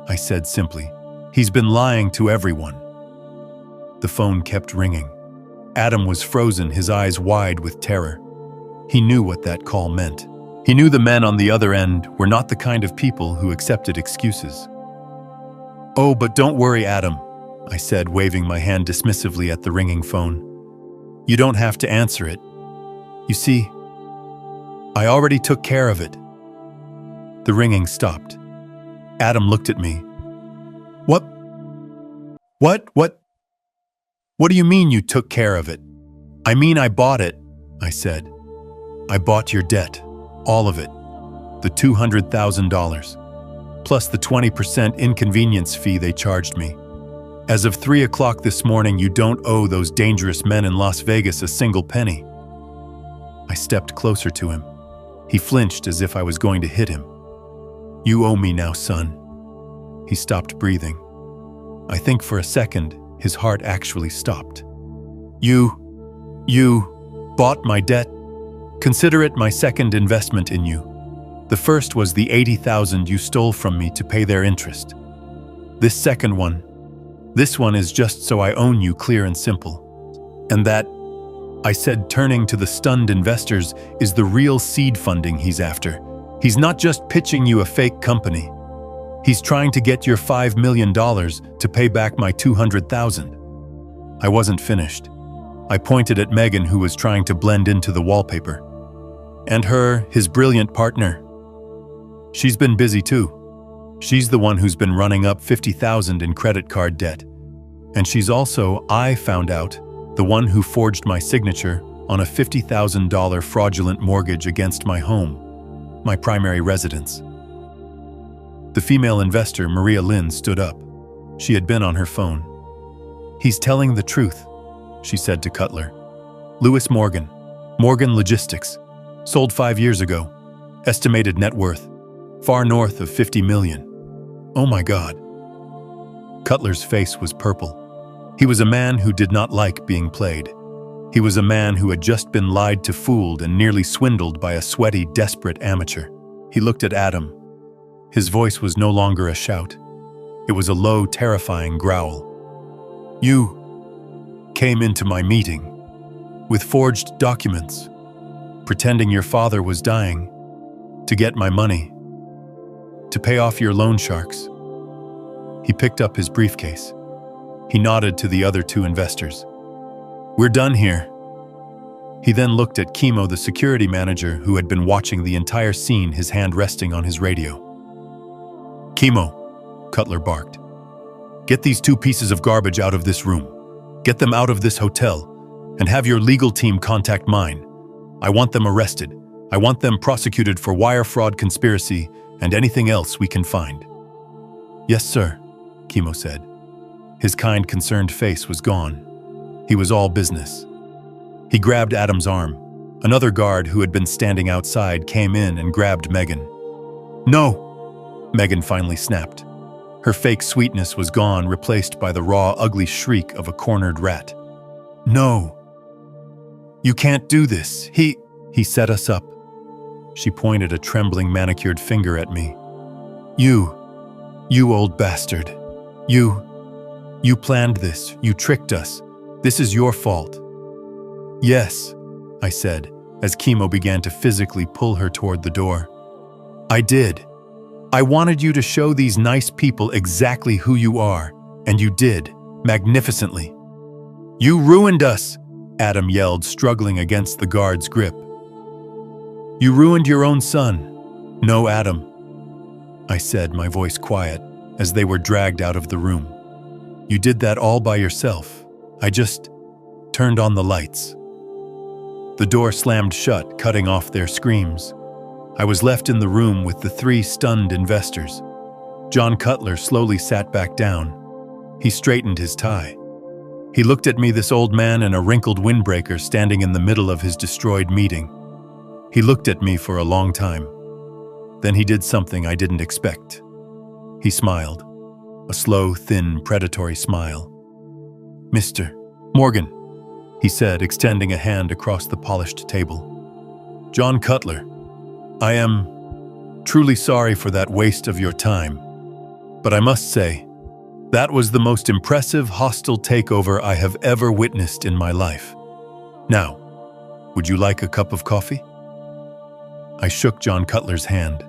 I said simply. He's been lying to everyone. The phone kept ringing. Adam was frozen, his eyes wide with terror. He knew what that call meant. He knew the men on the other end were not the kind of people who accepted excuses. "Oh, but don't worry, Adam," I said, waving my hand dismissively at the ringing phone. "You don't have to answer it. You see, I already took care of it." The ringing stopped. Adam looked at me. What do you mean you took care of it?" "I mean I bought it," I said. "I bought your debt, all of it, the $200,000, plus the 20% inconvenience fee they charged me. As of 3 o'clock this morning, you don't owe those dangerous men in Las Vegas a single penny." I stepped closer to him. He flinched as if I was going to hit him. "You owe me now, son." He stopped breathing. I think for a second, his heart actually stopped. You bought my debt? Consider it my second investment in you. The first was the $80,000 you stole from me to pay their interest. This second one, this one is just so I own you, clear and simple. And that," I said, turning to the stunned investors, "is the real seed funding he's after. He's not just pitching you a fake company. He's trying to get your $5 million to pay back my $200,000. I wasn't finished. I pointed at Megan, who was trying to blend into the wallpaper. "And her, his brilliant partner. She's been busy too. She's the one who's been running up $50,000 in credit card debt. And she's also, I found out, the one who forged my signature on a $50,000 fraudulent mortgage against my home, my primary residence." The female investor, Maria Lynn, stood up. She had been on her phone. "He's telling the truth," she said to Cutler. "Lewis Morgan, Morgan Logistics, sold 5 years ago. Estimated net worth, far north of $50 million. Oh my God." Cutler's face was purple. He was a man who did not like being played. He was a man who had just been lied to, fooled, and nearly swindled by a sweaty, desperate amateur. He looked at Adam. His voice was no longer a shout. It was a low, terrifying growl. "You came into my meeting with forged documents, pretending your father was dying, to get my money, to pay off your loan sharks." He picked up his briefcase. He nodded to the other two investors. "We're done here." He then looked at Chemo, the security manager, who had been watching the entire scene, his hand resting on his radio. "Chemo," Cutler barked. "Get these two pieces of garbage out of this room. Get them out of this hotel, and have your legal team contact mine. I want them arrested. I want them prosecuted for wire fraud, conspiracy, and anything else we can find." "Yes, sir," Chemo said. His kind, concerned face was gone. He was all business. He grabbed Adam's arm. Another guard who had been standing outside came in and grabbed Megan. "No!" Megan finally snapped. Her fake sweetness was gone, replaced by the raw, ugly shriek of a cornered rat. "No! You can't do this. He set us up." She pointed a trembling, manicured finger at me. You old bastard. You planned this. You tricked us. This is your fault." "Yes," I said, as Chemo began to physically pull her toward the door. "I did. I wanted you to show these nice people exactly who you are, and you did, magnificently." "You ruined us," Adam yelled, struggling against the guard's grip. "You ruined your own son." "No, Adam," I said, my voice quiet, as they were dragged out of the room. "You did that all by yourself. I just turned on the lights." The door slammed shut, cutting off their screams. I was left in the room with the three stunned investors. John Cutler slowly sat back down. He straightened his tie. He looked at me, this old man in a wrinkled windbreaker standing in the middle of his destroyed meeting. He looked at me for a long time. Then he did something I didn't expect. He smiled. A slow, thin, predatory smile. "Mr. Morgan," he said, extending a hand across the polished table. "John Cutler, I am truly sorry for that waste of your time, but I must say, that was the most impressive hostile takeover I have ever witnessed in my life. Now, would you like a cup of coffee?" I shook John Cutler's hand.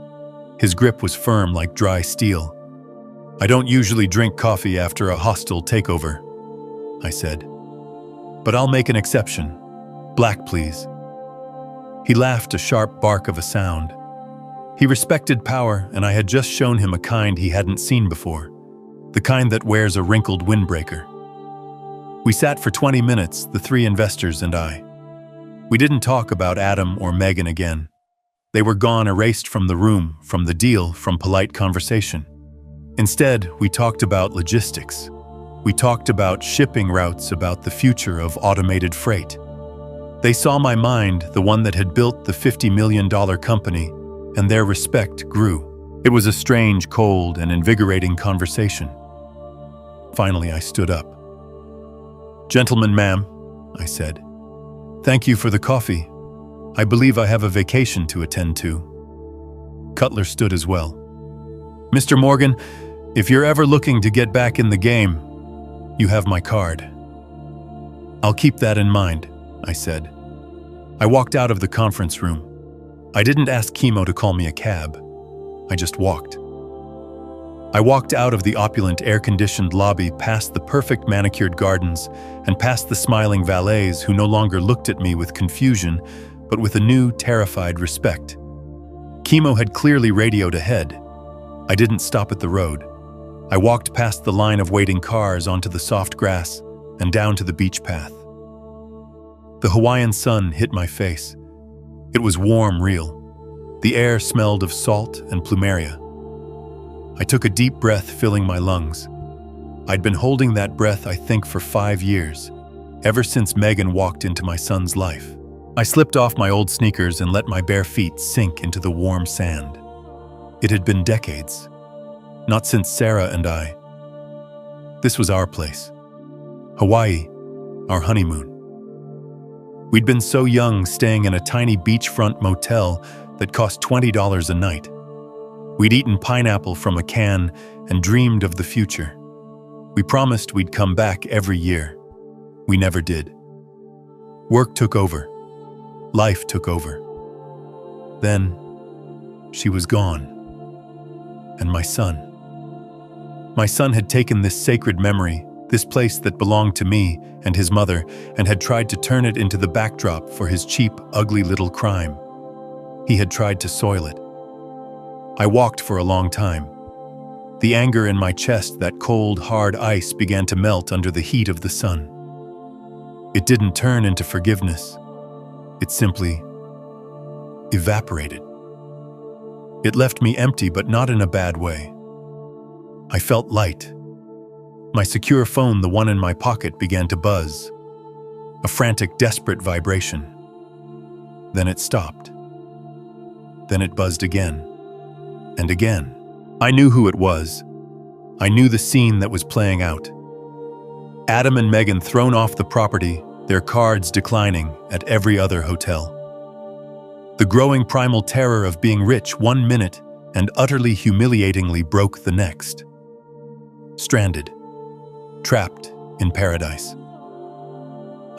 His grip was firm like dry steel. "I don't usually drink coffee after a hostile takeover," I said. "But I'll make an exception. Black, please." He laughed, a sharp bark of a sound. He respected power, and I had just shown him a kind he hadn't seen before, the kind that wears a wrinkled windbreaker. We sat for 20 minutes, the three investors and I. We didn't talk about Adam or Megan again. They were gone, erased from the room, from the deal, from polite conversation. Instead, we talked about logistics. We talked about shipping routes, about the future of automated freight. They saw my mind, the one that had built the $50 million company, and their respect grew. It was a strange, cold, and invigorating conversation. Finally, I stood up. "Gentlemen, ma'am," I said, "thank you for the coffee. I believe I have a vacation to attend to." Cutler stood as well. "Mr. Morgan, if you're ever looking to get back in the game, you have my card." "I'll keep that in mind," I said. I walked out of the conference room. I didn't ask Chemo to call me a cab. I just walked. I walked out of the opulent, air-conditioned lobby, past the perfect manicured gardens, and past the smiling valets who no longer looked at me with confusion, but with a new, terrified respect. Chemo had clearly radioed ahead. I didn't stop at the road. I walked past the line of waiting cars onto the soft grass and down to the beach path. The Hawaiian sun hit my face. It was warm, real. The air smelled of salt and plumeria. I took a deep breath, filling my lungs. I'd been holding that breath, I think, for 5 years, ever since Megan walked into my son's life. I slipped off my old sneakers and let my bare feet sink into the warm sand. It had been decades. Not since Sarah and I. This was our place. Hawaii, our honeymoon. We'd been so young, staying in a tiny beachfront motel that cost $20 a night. We'd eaten pineapple from a can and dreamed of the future. We promised we'd come back every year. We never did. Work took over. Life took over. Then, she was gone. And my son. My son had taken this sacred memory, this place that belonged to me and his mother, and had tried to turn it into the backdrop for his cheap, ugly little crime. He had tried to soil it. I walked for a long time. The anger in my chest, that cold, hard ice, began to melt under the heat of the sun. It didn't turn into forgiveness. It simply evaporated. It left me empty, but not in a bad way. I felt light. My secure phone, the one in my pocket, began to buzz. A frantic, desperate vibration. Then it stopped. Then it buzzed again. And again. I knew who it was. I knew the scene that was playing out. Adam and Megan thrown off the property, their cards declining at every other hotel. The growing primal terror of being rich 1 minute and utterly humiliatingly broke the next. Stranded. Trapped in paradise.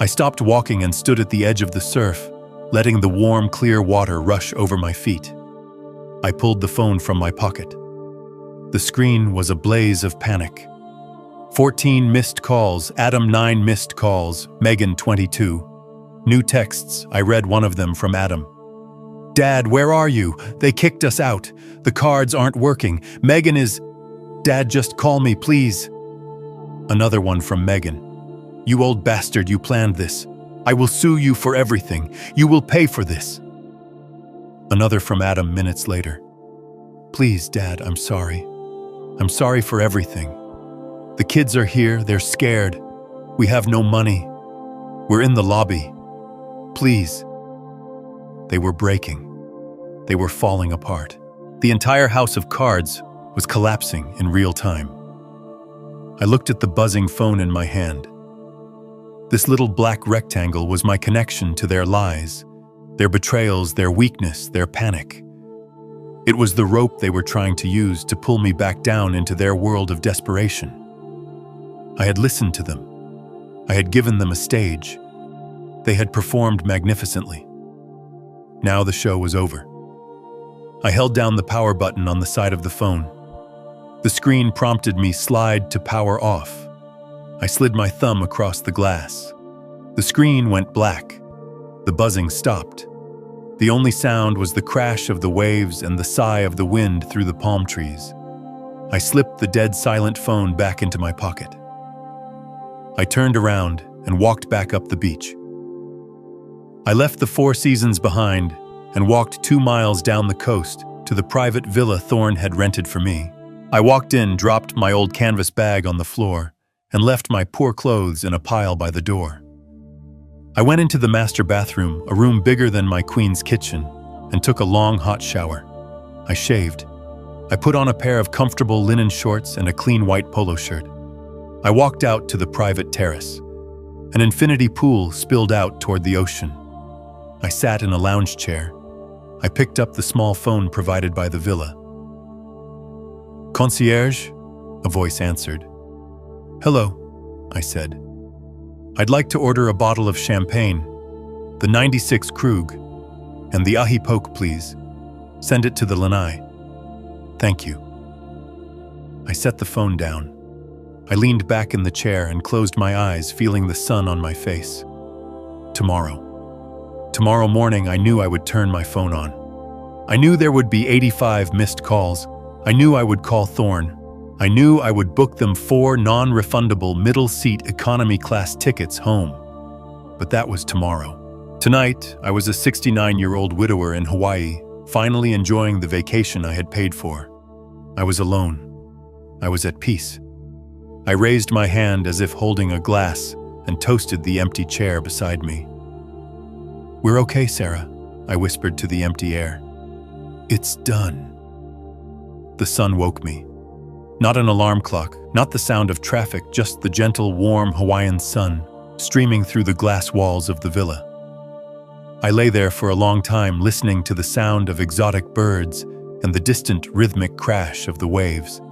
I stopped walking and stood at the edge of the surf, letting the warm, clear water rush over my feet. I pulled the phone from my pocket. The screen was a blaze of panic. 14 missed calls, Adam 9 missed calls, Megan 22. New texts, I read one of them from Adam. Dad, where are you? They kicked us out. The cards aren't working. Megan is... Dad, just call me, please. Another one from Megan. You old bastard, you planned this. I will sue you for everything. You will pay for this. Another from Adam minutes later. Please, Dad, I'm sorry. I'm sorry for everything. The kids are here, they're scared. We have no money. We're in the lobby. Please. They were breaking. They were falling apart. The entire house of cards was collapsing in real time. I looked at the buzzing phone in my hand. This little black rectangle was my connection to their lies, their betrayals, their weakness, their panic. It was the rope they were trying to use to pull me back down into their world of desperation. I had listened to them. I had given them a stage. They had performed magnificently. Now the show was over. I held down the power button on the side of the phone. The screen prompted me slide to power off. I slid my thumb across the glass. The screen went black. The buzzing stopped. The only sound was the crash of the waves and the sigh of the wind through the palm trees. I slipped the dead silent phone back into my pocket. I turned around and walked back up the beach. I left the Four Seasons behind and walked 2 miles down the coast to the private villa Thorne had rented for me. I walked in, dropped my old canvas bag on the floor, and left my poor clothes in a pile by the door. I went into the master bathroom, a room bigger than my queen's kitchen, and took a long hot shower. I shaved. I put on a pair of comfortable linen shorts and a clean white polo shirt. I walked out to the private terrace. An infinity pool spilled out toward the ocean. I sat in a lounge chair. I picked up the small phone provided by the villa. Concierge? A voice answered. Hello, I said. I'd like to order a bottle of champagne, the 96 Krug, and the ahi poke, please. Send it to the lanai. Thank you. I set the phone down. I leaned back in the chair and closed my eyes, feeling the sun on my face. Tomorrow morning, I knew I would turn my phone on. I knew there would be 85 missed calls. I knew I would call Thorne. I knew I would book them 4 non-refundable middle-seat economy class tickets home. But that was tomorrow. Tonight, I was a 69-year-old widower in Hawaii, finally enjoying the vacation I had paid for. I was alone. I was at peace. I raised my hand as if holding a glass and toasted the empty chair beside me. We're okay, Sarah, I whispered to the empty air. It's done. The sun woke me. Not an alarm clock, not the sound of traffic, just the gentle, warm Hawaiian sun streaming through the glass walls of the villa. I lay there for a long time listening to the sound of exotic birds and the distant rhythmic crash of the waves.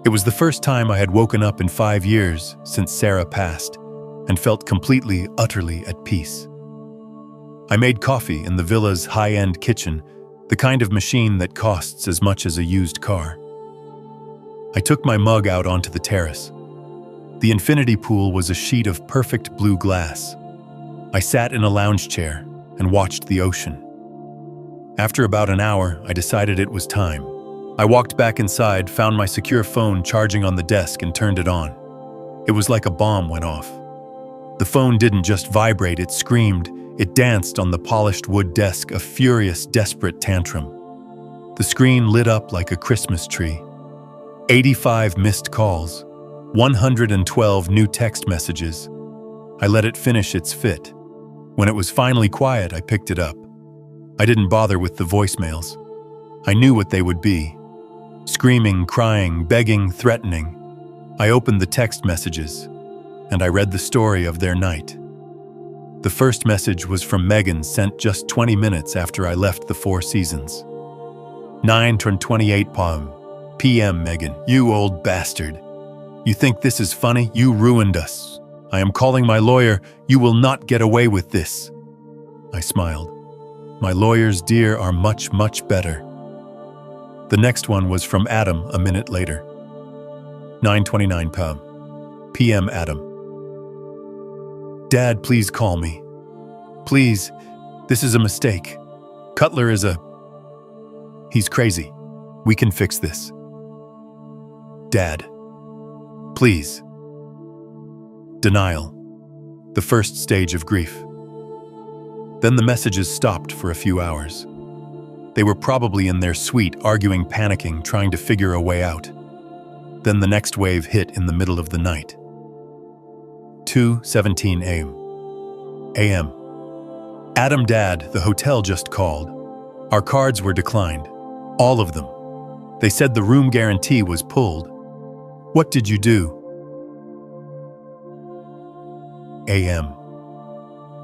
It was the first time I had woken up in 5 years since Sarah passed and felt completely, utterly at peace. I made coffee in the villa's high-end kitchen, the kind of machine that costs as much as a used car. I took my mug out onto the terrace. The infinity pool was a sheet of perfect blue glass. I sat in a lounge chair and watched the ocean. After about an hour, I decided it was time. I walked back inside, found my secure phone charging on the desk and turned it on. It was like a bomb went off. The phone didn't just vibrate, it screamed. It danced on the polished wood desk, a furious, desperate tantrum. The screen lit up like a Christmas tree. 85 missed calls, 112 new text messages. I let it finish its fit. When it was finally quiet, I picked it up. I didn't bother with the voicemails. I knew what they would be. Screaming, crying, begging, threatening. I opened the text messages, and I read the story of their night. The first message was from Megan, sent just 20 minutes after I left the Four Seasons. 9:28 p.m. Megan, you old bastard. You think this is funny? You ruined us. I am calling my lawyer. You will not get away with this. I smiled. My lawyers, dear, are much, much better. The next one was from Adam a minute later. 9:29 p.m. Adam. Dad, please call me. Please, this is a mistake. Cutler is He's crazy. We can fix this. Dad, please. Denial. The first stage of grief. Then the messages stopped for a few hours. They were probably in their suite, arguing, panicking, trying to figure a way out. Then the next wave hit in the middle of the night. 2:17 a.m. Adam, Dad, the hotel just called. Our cards were declined. All of them. They said the room guarantee was pulled. What did you do? A.M.